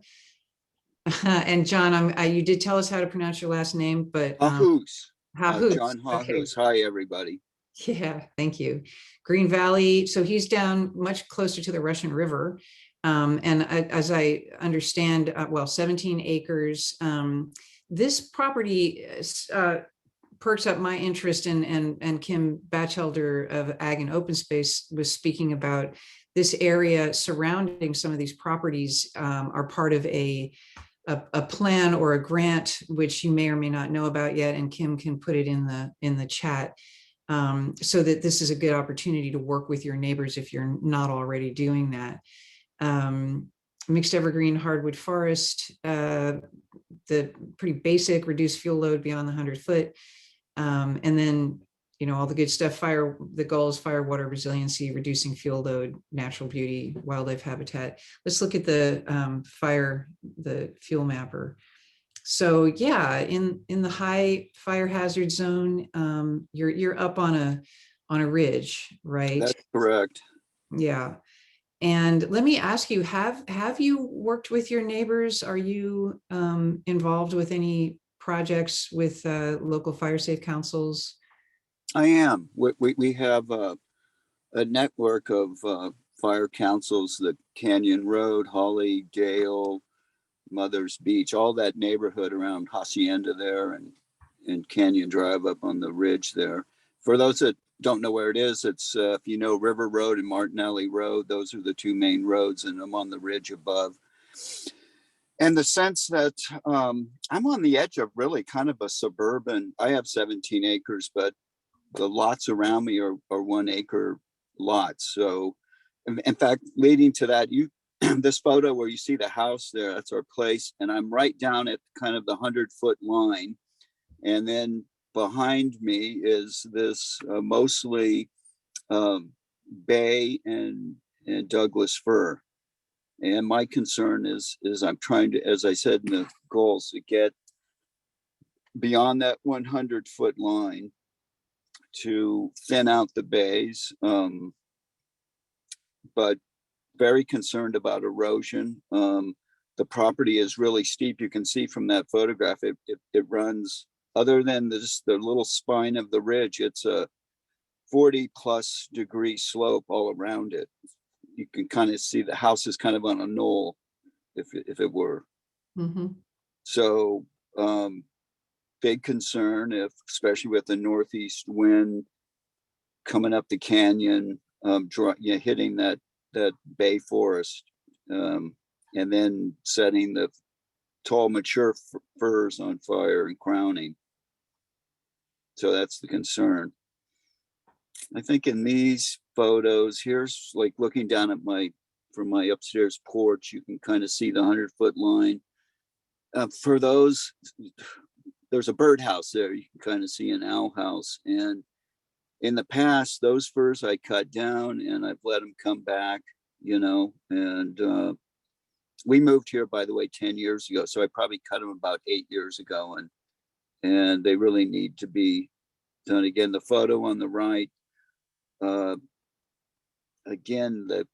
And John, you did tell us how to pronounce your last name, but Hahus. Hahus. John Okay. Hahus. Hi, everybody. Yeah, thank you. Green Valley. So he's down much closer to the Russian River. And as I understand, well, 17 acres. This property perks up my interest in, and Kim Batchelder of Ag and Open Space was speaking about this area surrounding some of these properties are part of a plan or a grant, which you may or may not know about yet, and Kim can put it in the chat. So that this is a good opportunity to work with your neighbors if you're not already doing that. Mixed evergreen hardwood forest, the pretty basic reduced fuel load beyond the 100 foot. And then, all the good stuff, the goals, fire, water resiliency, reducing fuel load, natural beauty, wildlife habitat. Let's look at the the fuel mapper. So yeah, in the high fire hazard zone, you're up on a ridge, right? That's correct. Yeah. And let me ask you, have you worked with your neighbors? Are you involved with any projects with local fire safe councils? I am. We have a network of fire councils, the Canyon Road, Holly, Dale, Mother's Beach, all that neighborhood around Hacienda there and Canyon Drive up on the ridge there. For those that don't know where it is, it's if you know River Road and Martinelli Road, those are the two main roads, and I'm on the ridge above. And the sense that I'm on the edge of really kind of a suburban, I have 17 acres, but the lots around me are 1 acre lots. So in fact, leading to that, this photo where you see the house there, that's our place. And I'm right down at kind of the 100-foot line. And then behind me is this mostly bay and Douglas fir. And my concern is I'm trying to, as I said in the goals, to get beyond that 100-foot line to thin out the bays. But very concerned about erosion. The property is really steep. You can see from that photograph, it runs, other than the little spine of the ridge, it's a 40+ degree slope all around it. You can kind of see the house is kind of on a knoll, if it were. Mm-hmm. So big concern, especially with the northeast wind coming up the canyon, hitting that bay forest, and then setting the tall mature firs on fire and crowning. So that's the concern. I think in these photos, here's like looking down at from my upstairs porch, you can kind of see the 100-foot line. For those, there's a birdhouse there. You can kind of see an owl house. And in the past, those firs I cut down and I've let them come back, and we moved here, by the way, 10 years ago. So I probably cut them about 8 years ago, and they really need to be done again. The photo on the right, again, the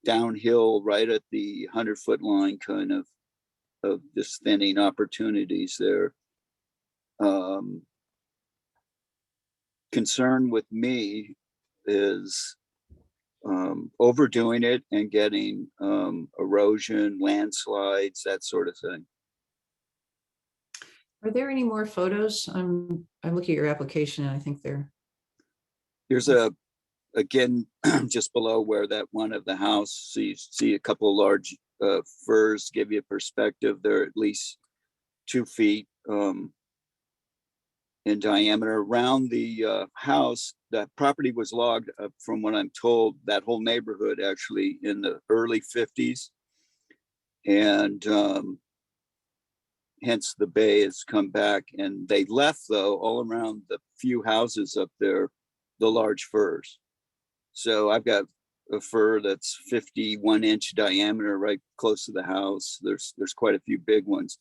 downhill right at the 100-foot line kind of just thinning opportunities there. Concern with me is overdoing it and getting erosion, landslides, that sort of thing. Are there any more photos? I'm looking at your application and I think Here's again, just below where that one of the house, so you see a couple of large firs, give you a perspective. They're at least 2 feet in diameter. Around the house, that property was logged, from what I'm told, that whole neighborhood actually in the early 50s. And hence the bay has come back. And they left, though, all around the few houses up there, the large firs. So I've got a fir that's 51-inch diameter right close to the house. There's quite a few big ones.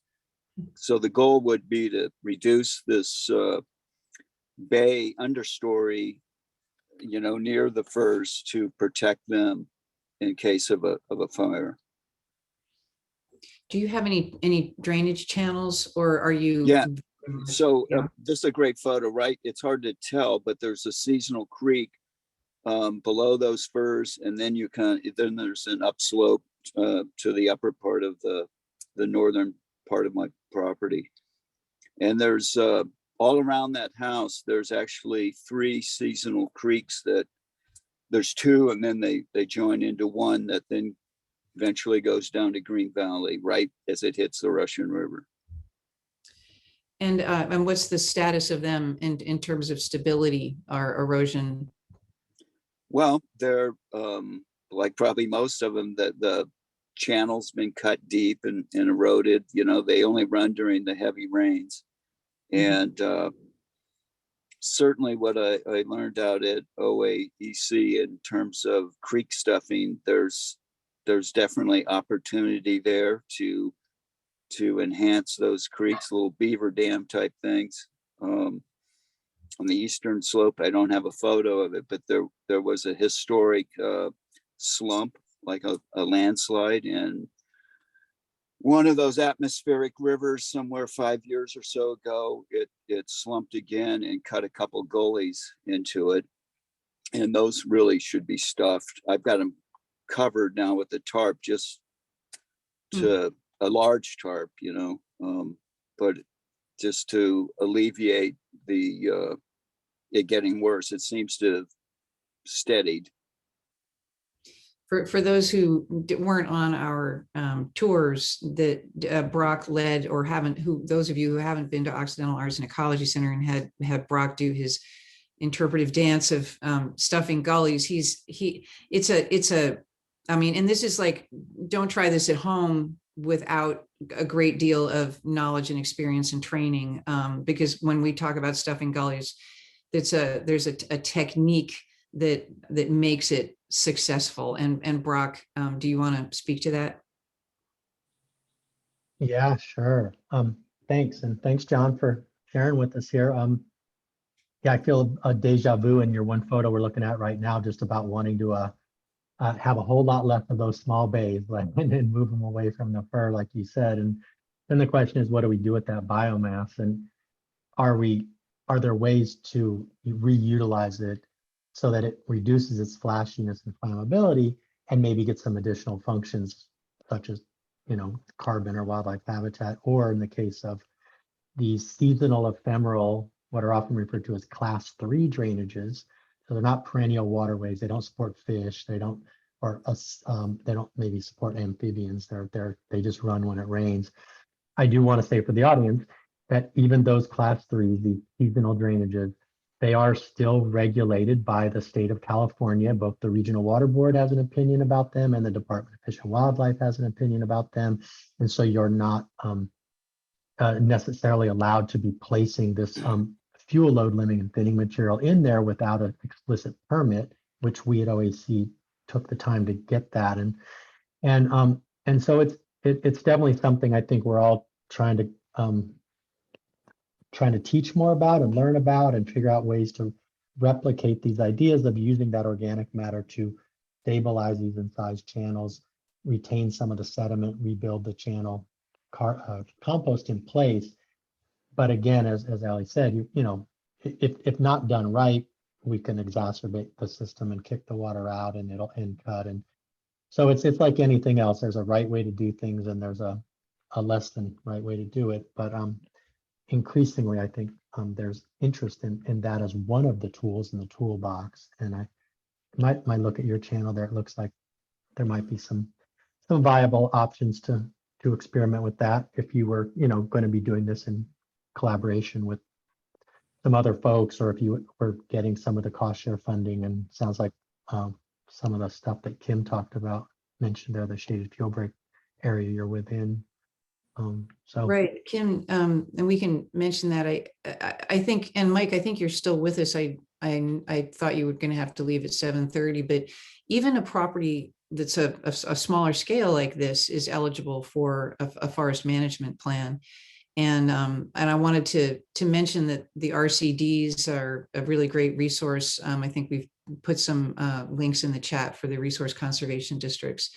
So the goal would be to reduce this bay understory, near the firs to protect them in case of a fire. Do you have any drainage channels, or are you? Yeah. So Yeah. this is a great photo, right? It's hard to tell, but there's a seasonal creek below those firs, and then then there's an upslope to the upper part of the northern part of my property. And there's all around that house, there's actually 3 seasonal creeks there's 2, and then they join into one that then eventually goes down to Green Valley right as it hits the Russian River. And what's the status of them in terms of stability or erosion? Well, they're like probably most of them, that the channel's been cut deep and eroded. They only run during the heavy rains. And certainly what I learned out at OAEC in terms of creek stuffing, there's definitely opportunity there to enhance those creeks, little beaver dam type things. On the eastern slope, I don't have a photo of it, but there was a historic slump, like a landslide, and one of those atmospheric rivers somewhere 5 years or so ago, it slumped again and cut a couple gullies into it. And those really should be stuffed. I've got them covered now with the tarp, just to a large tarp, but just to alleviate it getting worse. It seems to have steadied. For those who weren't on our tours that Brock led, or those of you who haven't been to Occidental Arts and Ecology Center and had Brock do his interpretive dance of stuffing gullies, and this is like, don't try this at home without a great deal of knowledge and experience and training, because when we talk about stuffing gullies, there's a technique that makes it successful. And Brock, do you want to speak to that? Yeah, sure. Thanks. And thanks, John, for sharing with us here. Yeah, I feel a deja vu in your one photo we're looking at right now, just about wanting to have a whole lot less of those small bays, and then move them away from the fir, like you said. And then the question is, what do we do with that biomass? And are there ways to reutilize it so that it reduces its flashiness and flammability, and maybe get some additional functions, such as, carbon or wildlife habitat, or in the case of these seasonal ephemeral, what are often referred to as class 3 drainages. So they're not perennial waterways. They don't support fish. They don't maybe support amphibians. They just run when it rains. I do want to say for the audience that even those class 3s, the seasonal drainages, they are still regulated by the state of California. Both the Regional Water Board has an opinion about them, and the Department of Fish and Wildlife has an opinion about them. And so you're not necessarily allowed to be placing this fuel load limiting and thinning material in there without an explicit permit, which we at OAEC took the time to get that. And so it's definitely something I think we're all trying to teach more about and learn about, and figure out ways to replicate these ideas of using that organic matter to stabilize these incised channels, retain some of the sediment, rebuild the channel, compost in place. But again, as Ali said, if not done right, we can exacerbate the system and kick the water out, and it'll cut. And so it's like anything else. There's a right way to do things, and there's a less than right way to do it. But increasingly, I think there's interest in that as one of the tools in the toolbox. And I might look at your channel there. It looks like there might be some viable options to experiment with that, if you were going to be doing this in collaboration with some other folks, or if you were getting some of the cost share funding. And sounds like some of the stuff that Kim talked about, mentioned there, the shaded fuel break area you're within. So Right, Kim, and we can mention that. I think, and Mike, I think you're still with us. I I thought you were going to have to leave at 7:30, but even a property that's a smaller scale like this is eligible for a forest management plan. And I wanted to mention that the RCDs are a really great resource. I think we've put some links in the chat for the resource conservation districts.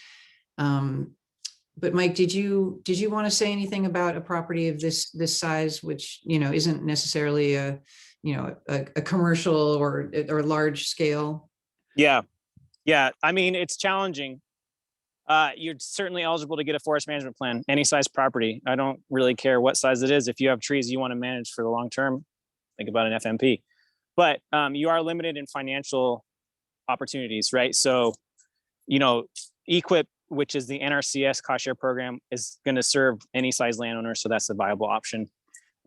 But Mike, did you want to say anything about a property of this size, which, you know, isn't necessarily a commercial or large scale? Yeah. I mean, it's challenging. You're certainly eligible to get a forest management plan, any size property. I don't really care what size it is. If you have trees you want to manage for the long term, think about an FMP. But you are limited in financial opportunities, right? So, you know, EQIP, which is the NRCS cost share program, is going to serve any size landowner. So that's a viable option.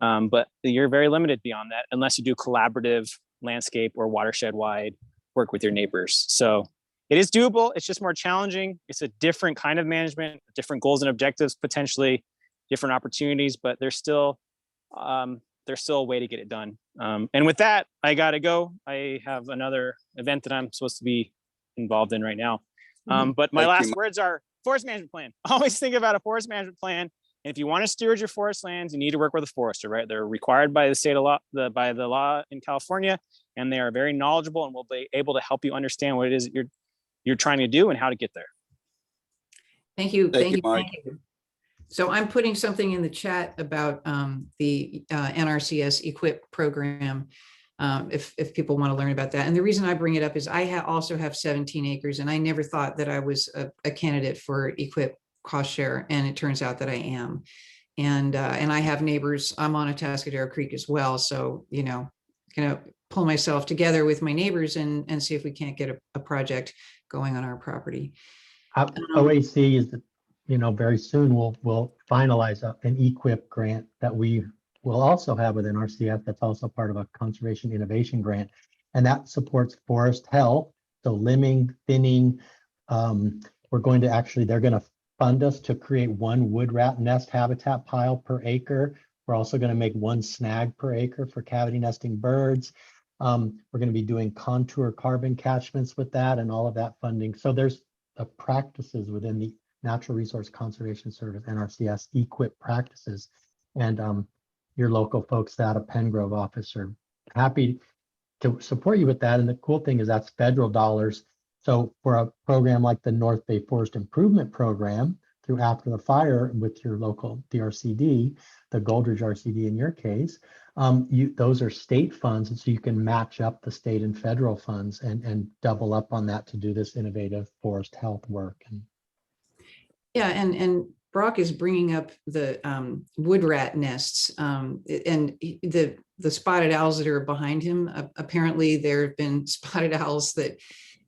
But you're very limited beyond that, unless you do collaborative landscape or watershed wide work with your neighbors. So it is doable. It's just more challenging. It's a different kind of management, different goals and objectives, potentially different opportunities, but there's still a way to get it done. And with that, I got to go. I have another event that I'm supposed to be involved in right now. But my last words are forest management plan. Always think about a forest management plan. And if you want to steward your forest lands, you need to work with a forester, right? They're required by the state of law, by the law in California, and they are very knowledgeable and will be able to help you understand what it is that you're trying to do and how to get there. Thank you. Thank you, Mike. Thank you. So I'm putting something in the chat about the NRCS EQIP program, if people want to learn about that. And the reason I bring it up is I also have 17 acres, and I never thought that I was a candidate for EQIP cost share, and it turns out that I am. And I have neighbors. I'm on Atascadero Creek as well, so gonna pull myself together with my neighbors and see if we can't get a project going on our property. OAC is, very soon we'll finalize an EQIP grant that we will also have with NRCS. That's also part of a conservation innovation grant, and that supports forest health. So limbing, thinning. They're going to fund us to create one wood rat nest habitat pile per acre. We're also going to make one snag per acre for cavity nesting birds. We're going to be doing contour carbon catchments with that and all of that funding. So there's practices within the Natural Resource Conservation Service, NRCS, EQIP practices. And your local folks out of Pengrove office are happy to support you with that. And the cool thing is that's federal dollars. So for a program like the North Bay Forest Improvement Program through After the Fire with your local DRCD, the Goldridge RCD in your case, those are state funds, and so you can match up the state and federal funds and double up on that to do this innovative forest health work. Yeah, and Brock is bringing up the wood rat nests, and the spotted owls that are behind him. Apparently, there have been spotted owls that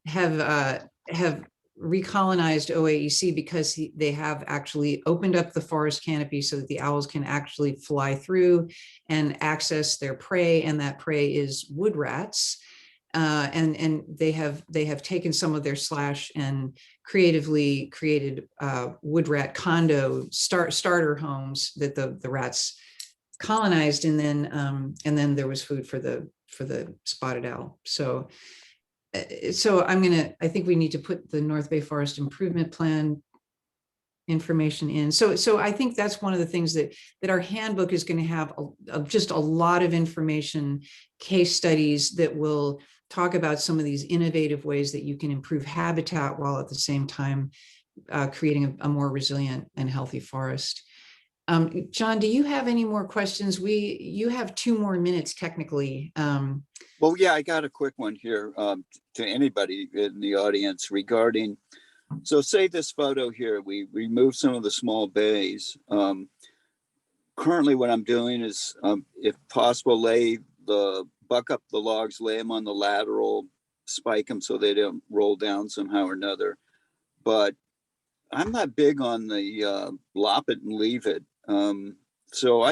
have recolonized OAEC because they have actually opened up the forest canopy so that the owls can actually fly through and access their prey, and that prey is wood rats. And they have taken some of their slash and creatively created wood rat condo starter homes that the rats colonized, and then there was food for the spotted owl. So I think we need to put the North Bay Forest Improvement Plan information in. So I think that's one of the things that our handbook is going to have just a lot of information, case studies that will talk about some of these innovative ways that you can improve habitat while at the same time creating a more resilient and healthy forest. John, do you have any more questions? You have 2 more minutes technically. Well, yeah, I got a quick one here to anybody in the audience regarding, so say this photo here, we removed some of the small bays. Currently what I'm doing is, if possible, buck up the logs, lay them on the lateral, spike them so they don't roll down somehow or another. But I'm not big on the lop it and leave it. So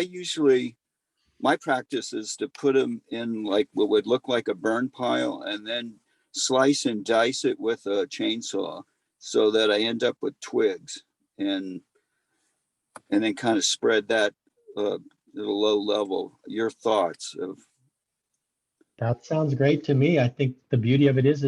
my practice is to put them in like what would look like a burn pile and then slice and dice it with a chainsaw so that I end up with twigs and then kind of spread that at a low level. Your thoughts of? That sounds great to me. I think the beauty of it is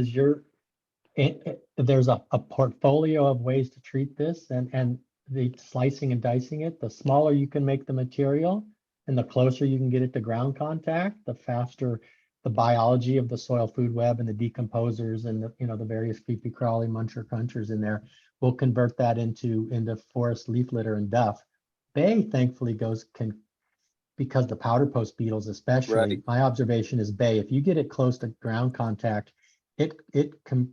there's a portfolio of ways to treat this, and the slicing and dicing it, the smaller you can make the material and the closer you can get it to ground contact, the faster the biology of the soil food web and the decomposers and the various creepy crawly muncher crunchers in there will convert that into forest leaf litter and duff. Bay thankfully because the powder post beetles especially, Right. my observation is bay, if you get it close to ground contact, it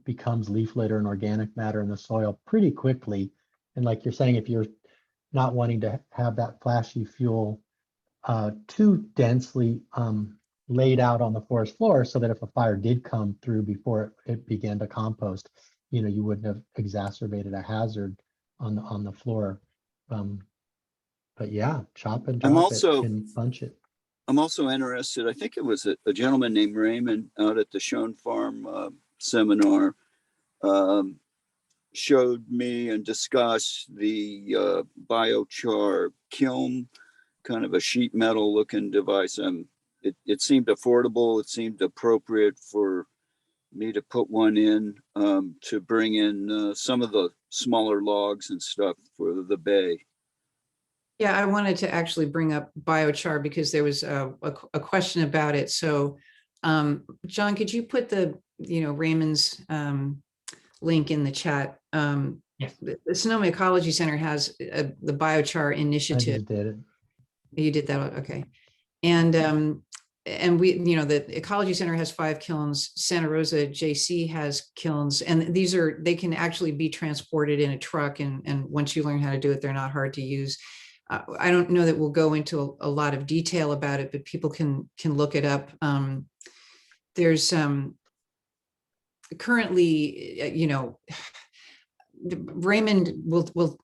becomes leaf litter and organic matter in the soil pretty quickly. And like you're saying, if you're not wanting to have that flashy fuel too densely laid out on the forest floor, so that if a fire did come through before it began to compost, you wouldn't have exacerbated a hazard on the floor. But yeah, chop and drop it and bunch it. I'm also interested, I think it was a gentleman named Raymond out at the Schoen Farm seminar, showed me and discussed the biochar kiln, kind of a sheet metal looking device. It seemed affordable. It seemed appropriate for me to put one in to bring in some of the smaller logs and stuff for the bay. Yeah, I wanted to actually bring up biochar because there was a question about it. So, John, could you put the Raymond's link in the chat? Yes. The Sonoma Ecology Center has the biochar I initiative. just did it. You did that, okay. And we, the Ecology Center has 5 kilns. Santa Rosa JC has kilns, and they can actually be transported in a truck. And once you learn how to do it, they're not hard to use. I don't know that we'll go into a lot of detail about it, but people can look it up. There's currently, Raymond will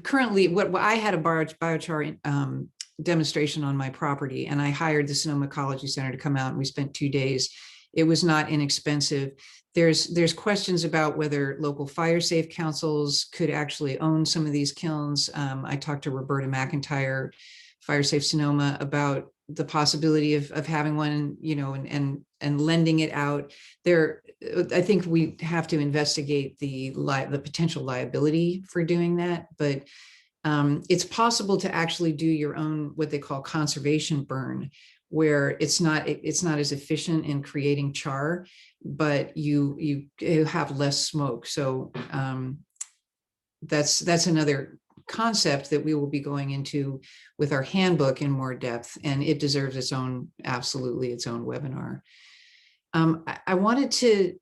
currently, what I had a biochar demonstration on my property, and I hired the Sonoma Ecology Center to come out, and we spent 2 days. It was not inexpensive. There's questions about whether local fire safe councils could actually own some of these kilns. I talked to Roberta McIntyre, Fire Safe Sonoma, about the possibility of having one, and lending it out there. I think we have to investigate the potential liability for doing that, but it's possible to actually do your own, what they call conservation burn, where it's not as efficient in creating char, but you have less smoke. So that's another concept that we will be going into with our handbook in more depth, and it deserves its own webinar. I wanted to,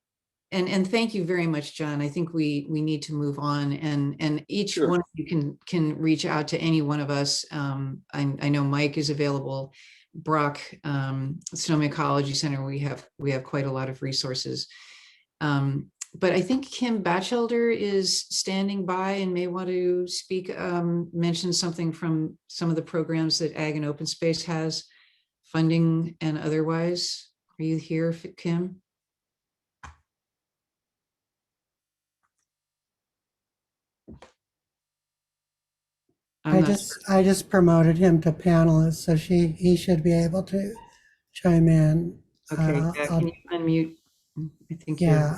and thank you very much, John. I think we need to move on, and each Sure. one of you can reach out to any one of us. I know Mike is available. Brock, Sonoma Ecology Center, we have quite a lot of resources. But I think Kim Batchelder is standing by and may want to speak, mention something from some of the programs that Ag and Open Space has, funding and otherwise. Are you here, Kim? I just promoted him to panelist, so he should be able to chime in. Okay, can you unmute? I think yeah.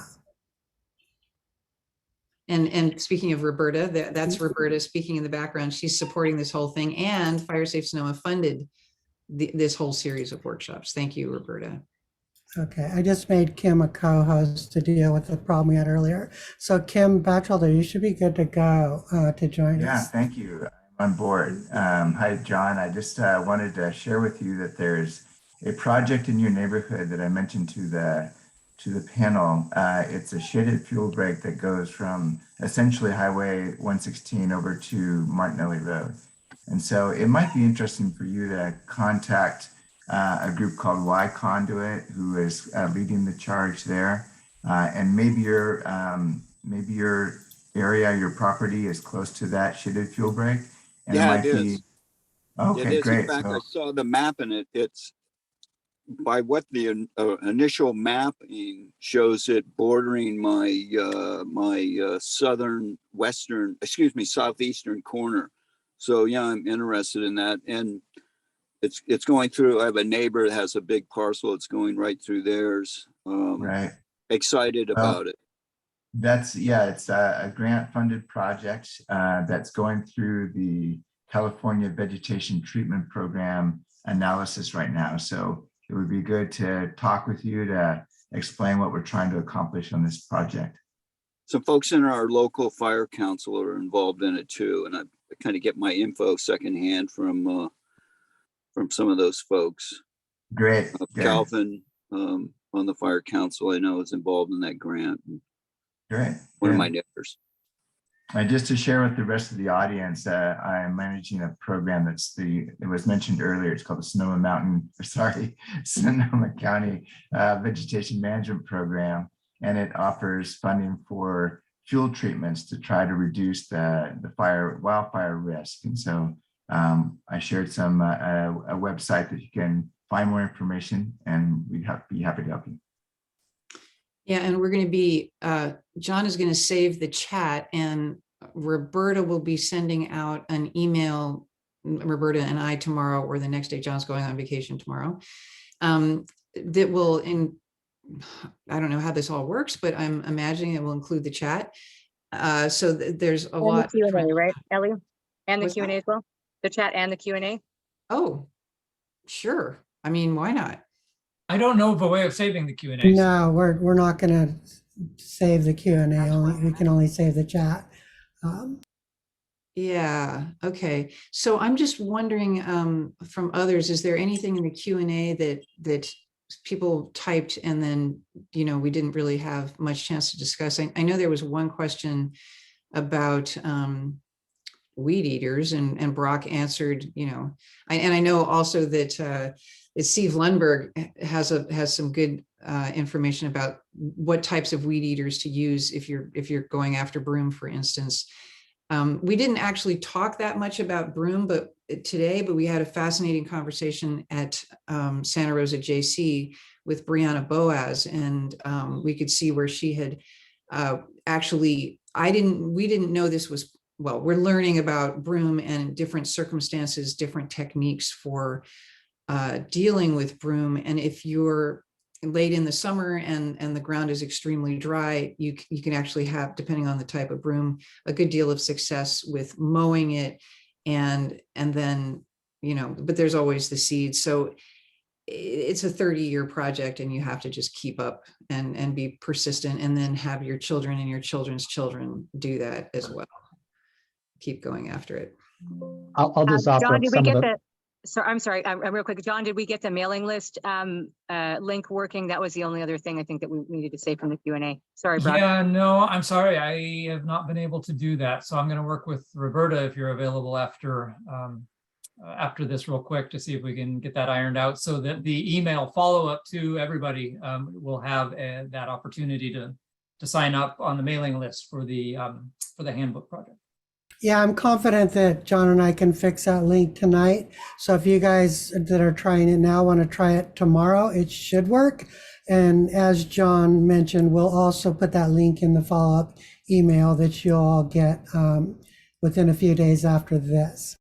And speaking of Roberta, that's Roberta speaking in the background. She's supporting this whole thing, and Fire Safe Sonoma funded this whole series of workshops. Thank you, Roberta. Okay, I just made Kim a co-host to deal with the problem we had earlier. So Kim Batchelder, you should be good to go to join us. Yeah, thank you. I'm on board. Hi, John. I just wanted to share with you that there's a project in your neighborhood that I mentioned to the panel. It's a shaded fuel break that goes from essentially Highway 116 over to Martinelli Road. And so it might be interesting for you to contact a group called Y Conduit, who is leading the charge there. And maybe your area, your property is close to that shaded fuel break. And Yeah, it might be. Okay, it is. great. In fact, So, I saw the map, and it's by what the initial mapping shows it bordering my southeastern corner. So yeah, I'm interested in that. And it's going through. I have a neighbor that has a big parcel. It's going right through theirs. Right. Excited about it. That's, yeah, it's a grant funded project that's going through the California Vegetation Treatment Program analysis right now. So it would be good to talk with you to explain what we're trying to accomplish on this project. Some folks in our local fire council are involved in it too. And I kind of get my info secondhand from some of those folks. Great. Good. Calvin on the fire council, I know, is involved in that grant. Great. One of Good. my neighbors. And just to share with the rest of the audience, I am managing a program it was mentioned earlier. It's called the Sonoma County Vegetation Management Program, and it offers funding for fuel treatments to try to reduce the wildfire risk. And so I shared a website that you can find more information, and we'd be happy to help you. Yeah, and we're going to be, John is going to save the chat, and Roberta will be sending out an email, Roberta and I tomorrow or the next day. John's going on vacation tomorrow. That will, I don't know how this all works, but I'm imagining it will include the chat. So there's a lot. The Q&A, right, Ellie? And the What's Q&A that? as well? The chat and the Q&A? Oh, sure. I mean, why not? I don't know of a way of saving the Q&A. No, we're not going to save the Q&A. We can only save the chat. Yeah, okay. So I'm just wondering from others, is there anything in the Q&A that people typed and then, we didn't really have much chance to discuss? I know there was one question about weed eaters, and Brock answered, and I know also that Steve Lundberg has some good information about what types of weed eaters to use if you're going after broom, for instance. We didn't actually talk that much about broom today, but we had a fascinating conversation at Santa Rosa JC with Brianna Boaz, and we could see where she had actually, we didn't know this was, well, we're learning about broom and different circumstances, different techniques for dealing with broom. And if you're late in the summer and the ground is extremely dry, you can actually have, depending on the type of broom, a good deal of success with mowing it. And then, but there's always the seeds. So it's a 30-year project, and you have to just keep up and be persistent, and then have your children and your children's children do that as well. Keep going after it. I'll just offer John, up did we some of get the. So I'm sorry, real quick, John, did we get the mailing list link working? That was the only other thing I think that we needed to say from the Q&A. Sorry, Brock. Yeah, no, I'm sorry. I have not been able to do that. So I'm going to work with Roberta if you're available after this real quick to see if we can get that ironed out, so that the email follow-up to everybody will have that opportunity to sign up on the mailing list for the handbook project. Yeah, I'm confident that John and I can fix that link tonight. So if you guys that are trying it now want to try it tomorrow, it should work. And as John mentioned, we'll also put that link in the follow-up email that you'll all get within a few days after this.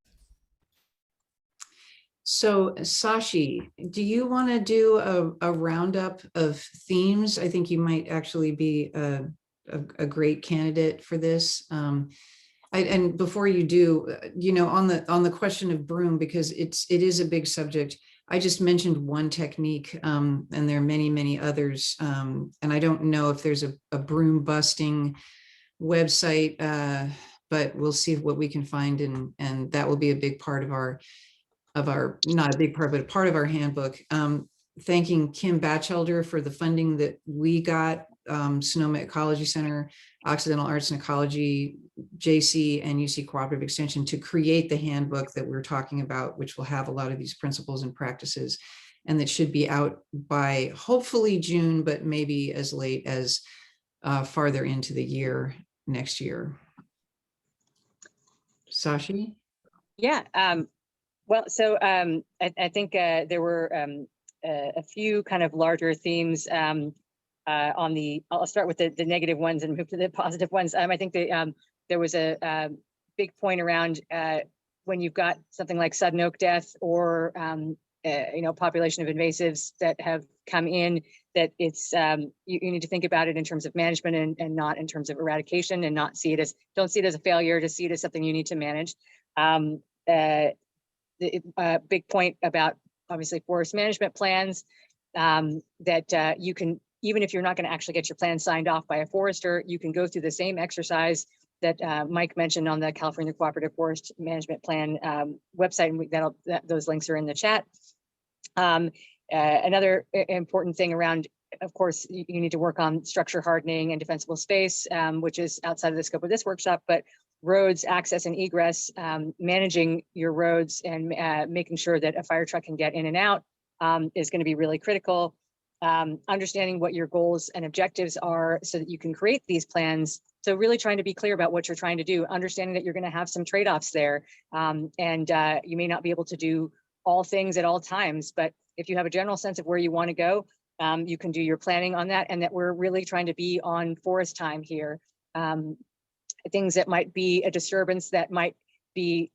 So Sashi, do you want to do a roundup of themes? I think you might actually be a great candidate for this. And before you do, on the question of broom, because it is a big subject, I just mentioned one technique, and there are many, many others. And I don't know if there's a broom busting website, but we'll see what we can find, and that will be a big part of our not a big part, but a part of our handbook. Thanking Kim Batchelder for the funding that we got, Sonoma Ecology Center, Occidental Arts and Ecology, JC, and UC Cooperative Extension to create the handbook that we're talking about, which will have a lot of these principles and practices, and that should be out by hopefully June, but maybe as late as farther into the year next year. Sashi? Yeah. Well, so I think there were a few kind of larger themes I'll start with the negative ones and move to the positive ones. I think there was a big point around when you've got something like sudden oak death or population of invasives that have come in, that it's you need to think about it in terms of management and not in terms of eradication, and don't see it as a failure, to see it as something you need to manage. The big point about obviously forest management plans, that you can, even if you're not going to actually get your plan signed off by a forester, you can go through the same exercise that Mike mentioned on the California Cooperative Forest Management Plan website, and those links are in the chat. Another important thing around, of course, you need to work on structure hardening and defensible space, which is outside of the scope of this workshop, but roads, access and egress, managing your roads and making sure that a fire truck can get in and out is going to be really critical. Understanding what your goals and objectives are so that you can create these plans. So really trying to be clear about what you're trying to do, understanding that you're going to have some trade-offs there. And you may not be able to do all things at all times, but if you have a general sense of where you want to go, you can do your planning on that, and that we're really trying to be on forest time here. Things that might be a disturbance that might be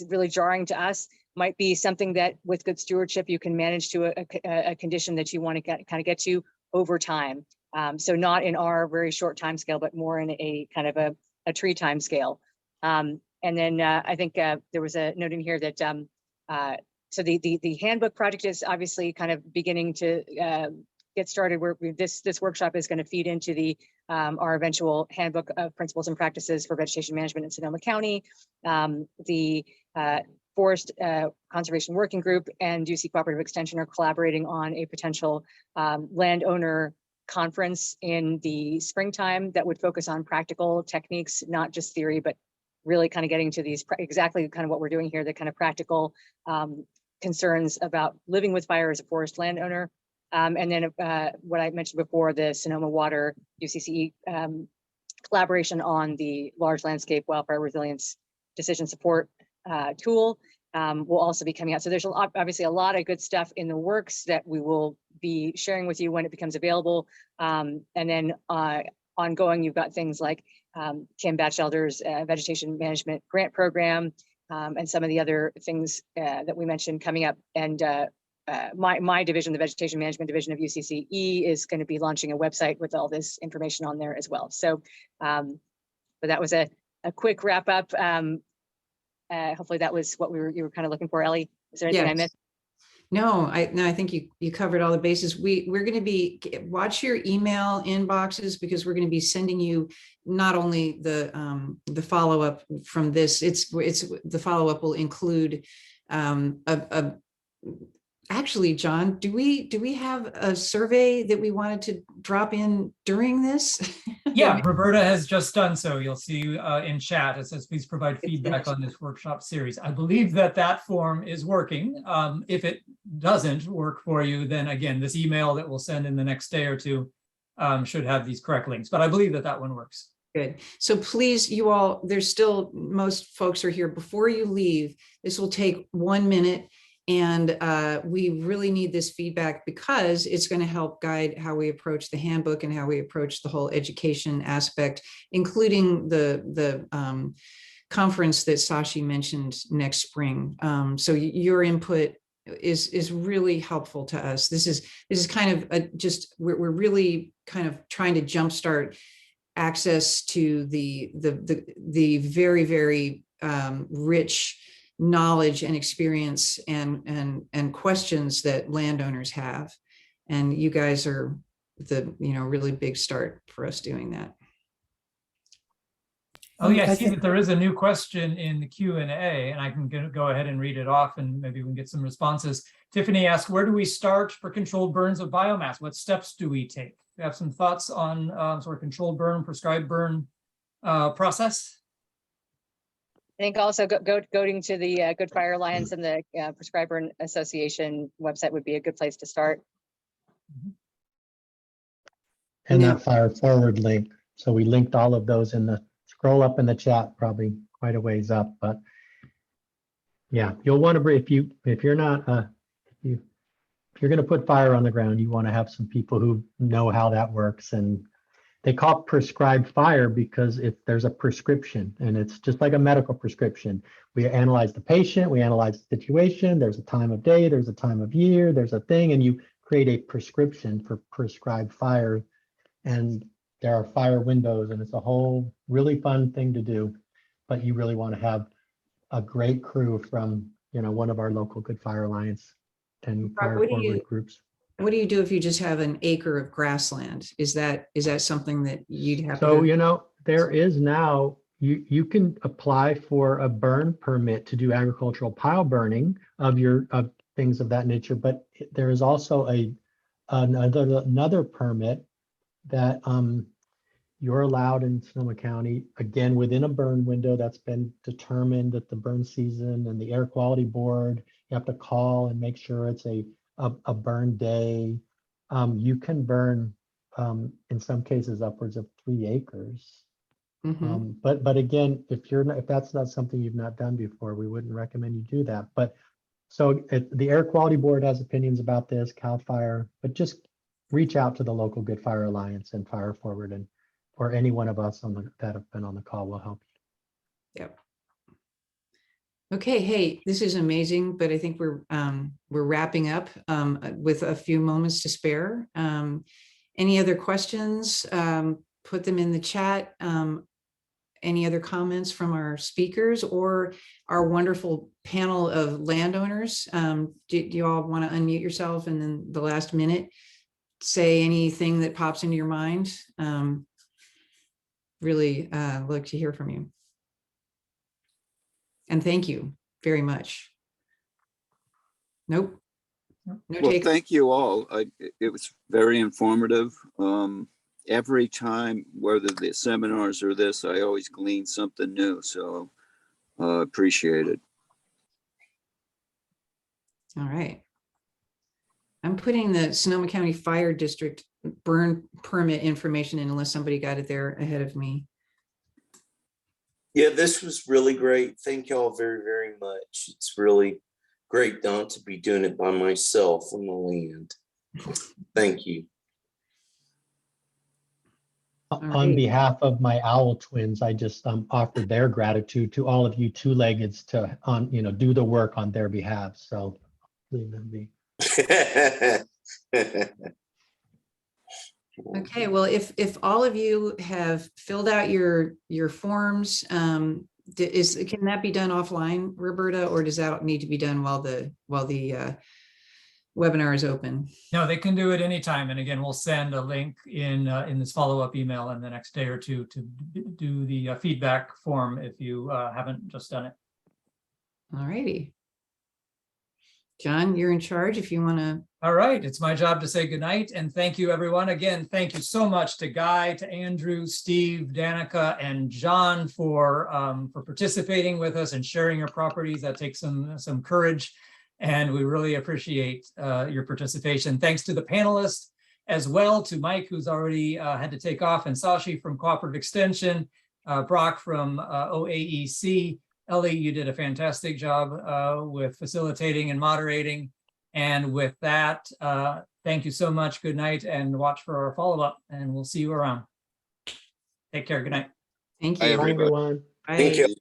really jarring to us might be something that with good stewardship you can manage to a condition that you want to get to over time. So not in our very short time scale, but more in a kind of a tree time scale. And then I think there was a note in here that so the handbook project is obviously kind of beginning to get started. Where this workshop is going to feed into our eventual handbook of principles and practices for vegetation management in Sonoma County. The Forest Conservation Working Group and UC Cooperative Extension are collaborating on a potential landowner conference in the springtime that would focus on practical techniques, not just theory, but really kind of getting to these exactly kind of what we're doing here, the kind of practical concerns about living with fire as a forest landowner. And then what I mentioned before, the Sonoma Water UCCE collaboration on the large landscape wildfire resilience decision support tool will also be coming out. So there's obviously a lot of good stuff in the works that we will be sharing with you when it becomes available. And then ongoing, you've got things like Kim Batchelder's Vegetation Management Grant Program, and some of the other things that we mentioned coming up. And my division, the Vegetation Management Division of UCCE, is going to be launching a website with all this information on there as well. So, but that was a quick wrap up. Hopefully that was what you were kind of looking for, Ellie. Is there anything I missed? No, I think you covered all the bases. We're going to be, watch your email inboxes, because we're going to be sending you not only the follow-up from this, it's the follow-up will include actually, John, do we have a survey that we wanted to drop in during this? Yeah, Roberta has just done so. You'll see in chat, it says, please provide feedback on this workshop series. I believe that form is working. If it doesn't work for you, then again, this email that we'll send in the next day or two should have these correct links, but I believe that one works. Good. So please, you all, there's still, most folks are here. Before you leave, this will take 1 minute. And we really need this feedback, because it's going to help guide how we approach the handbook and how we approach the whole education aspect, including the conference that Sashi mentioned next spring. So your input is really helpful to us. This is kind of we're really kind of trying to jumpstart access to the very, very rich knowledge and experience and questions that landowners have. And you guys are the really big start for us doing that. Oh yeah, I see that there is a new question in the Q&A, and I can go ahead and read it off, and maybe we can get some responses. Tiffany asked, where do we start for controlled burns of biomass? What steps do we take? Do you have some thoughts on sort of controlled burn, prescribed burn process? I think also going to the Good Fire Alliance and the Prescribed Burn Association website would be a good place to start. And that fire forward link. So we linked all of those in the scroll up in the chat, probably quite a ways up, but yeah, you'll want to, if you're not, if you're going to put fire on the ground, you want to have some people who know how that works and they call it prescribed fire because there's a prescription, and it's just like a medical prescription. We analyze the patient, we analyze the situation, there's a time of day, there's a time of year, there's a thing, and you create a prescription for prescribed fire. And there are fire windows, and it's a whole really fun thing to do. But you really want to have a great crew from, one of our local Good Fire Alliance and fire What do forward you- groups. What do you do if you just have an acre of grassland? Is that something that you'd have to? So, there is now, you can apply for a burn permit to do agricultural pile burning of things of that nature, but there is also another permit that you're allowed in Sonoma County, again, within a burn window that's been determined at the burn season and the air quality board. You have to call and make sure it's a burn day. You can burn, in some cases, upwards of 3 acres. Mhm. But again, if that's not something you've not done before, we wouldn't recommend you do that. But so the air quality board has opinions about this, CAL FIRE, but just reach out to the local Good Fire Alliance and Fire Forward, or any one of us that have been on the call will help you. Yep. Okay, hey, this is amazing, but I think we're wrapping up with a few moments to spare. Any other questions? Put them in the chat. Any other comments from our speakers or our wonderful panel of landowners? Do you all want to unmute yourself and then the last minute say anything that pops into your mind? Really like to hear from you. And thank you very much. Nope. No Well, take. thank you all. It was very informative. Every time, whether the seminars or this, I always glean something new. So appreciate it. All right. I'm putting the Sonoma County Fire District burn permit information in unless somebody got it there ahead of me. Yeah, this was really great. Thank y'all very, very much. It's really great not to be doing it by myself on the land. Thank you. All On right. behalf of my owl twins, I just offered their gratitude to all of you two-leggeds to do the work on their behalf. So leave them be. Okay, well, if all of you have filled out your forms, can that be done offline, Roberta, or does that need to be done while the webinar is open? No, they can do it anytime. And again, we'll send a link in this follow-up email in the next day or two to do the feedback form if you haven't just done it. All righty. John, you're in charge if you want to. All right, it's my job to say goodnight and thank you, everyone. Again, thank you so much to Guy, to Andrew, Steve, Danica, and John for participating with us and sharing your properties. That takes some courage, and we really appreciate your participation. Thanks to the panelists as well, to Mike, who's already had to take off, and Sashi from Cooperative Extension, Brock from OAEC. Ellie, you did a fantastic job with facilitating and moderating. And with that, thank you so much. Good night, and watch for our follow-up, and we'll see you around. Take care. Good night. Thank Bye, you. everybody. Bye, everyone. Bye. Thank you.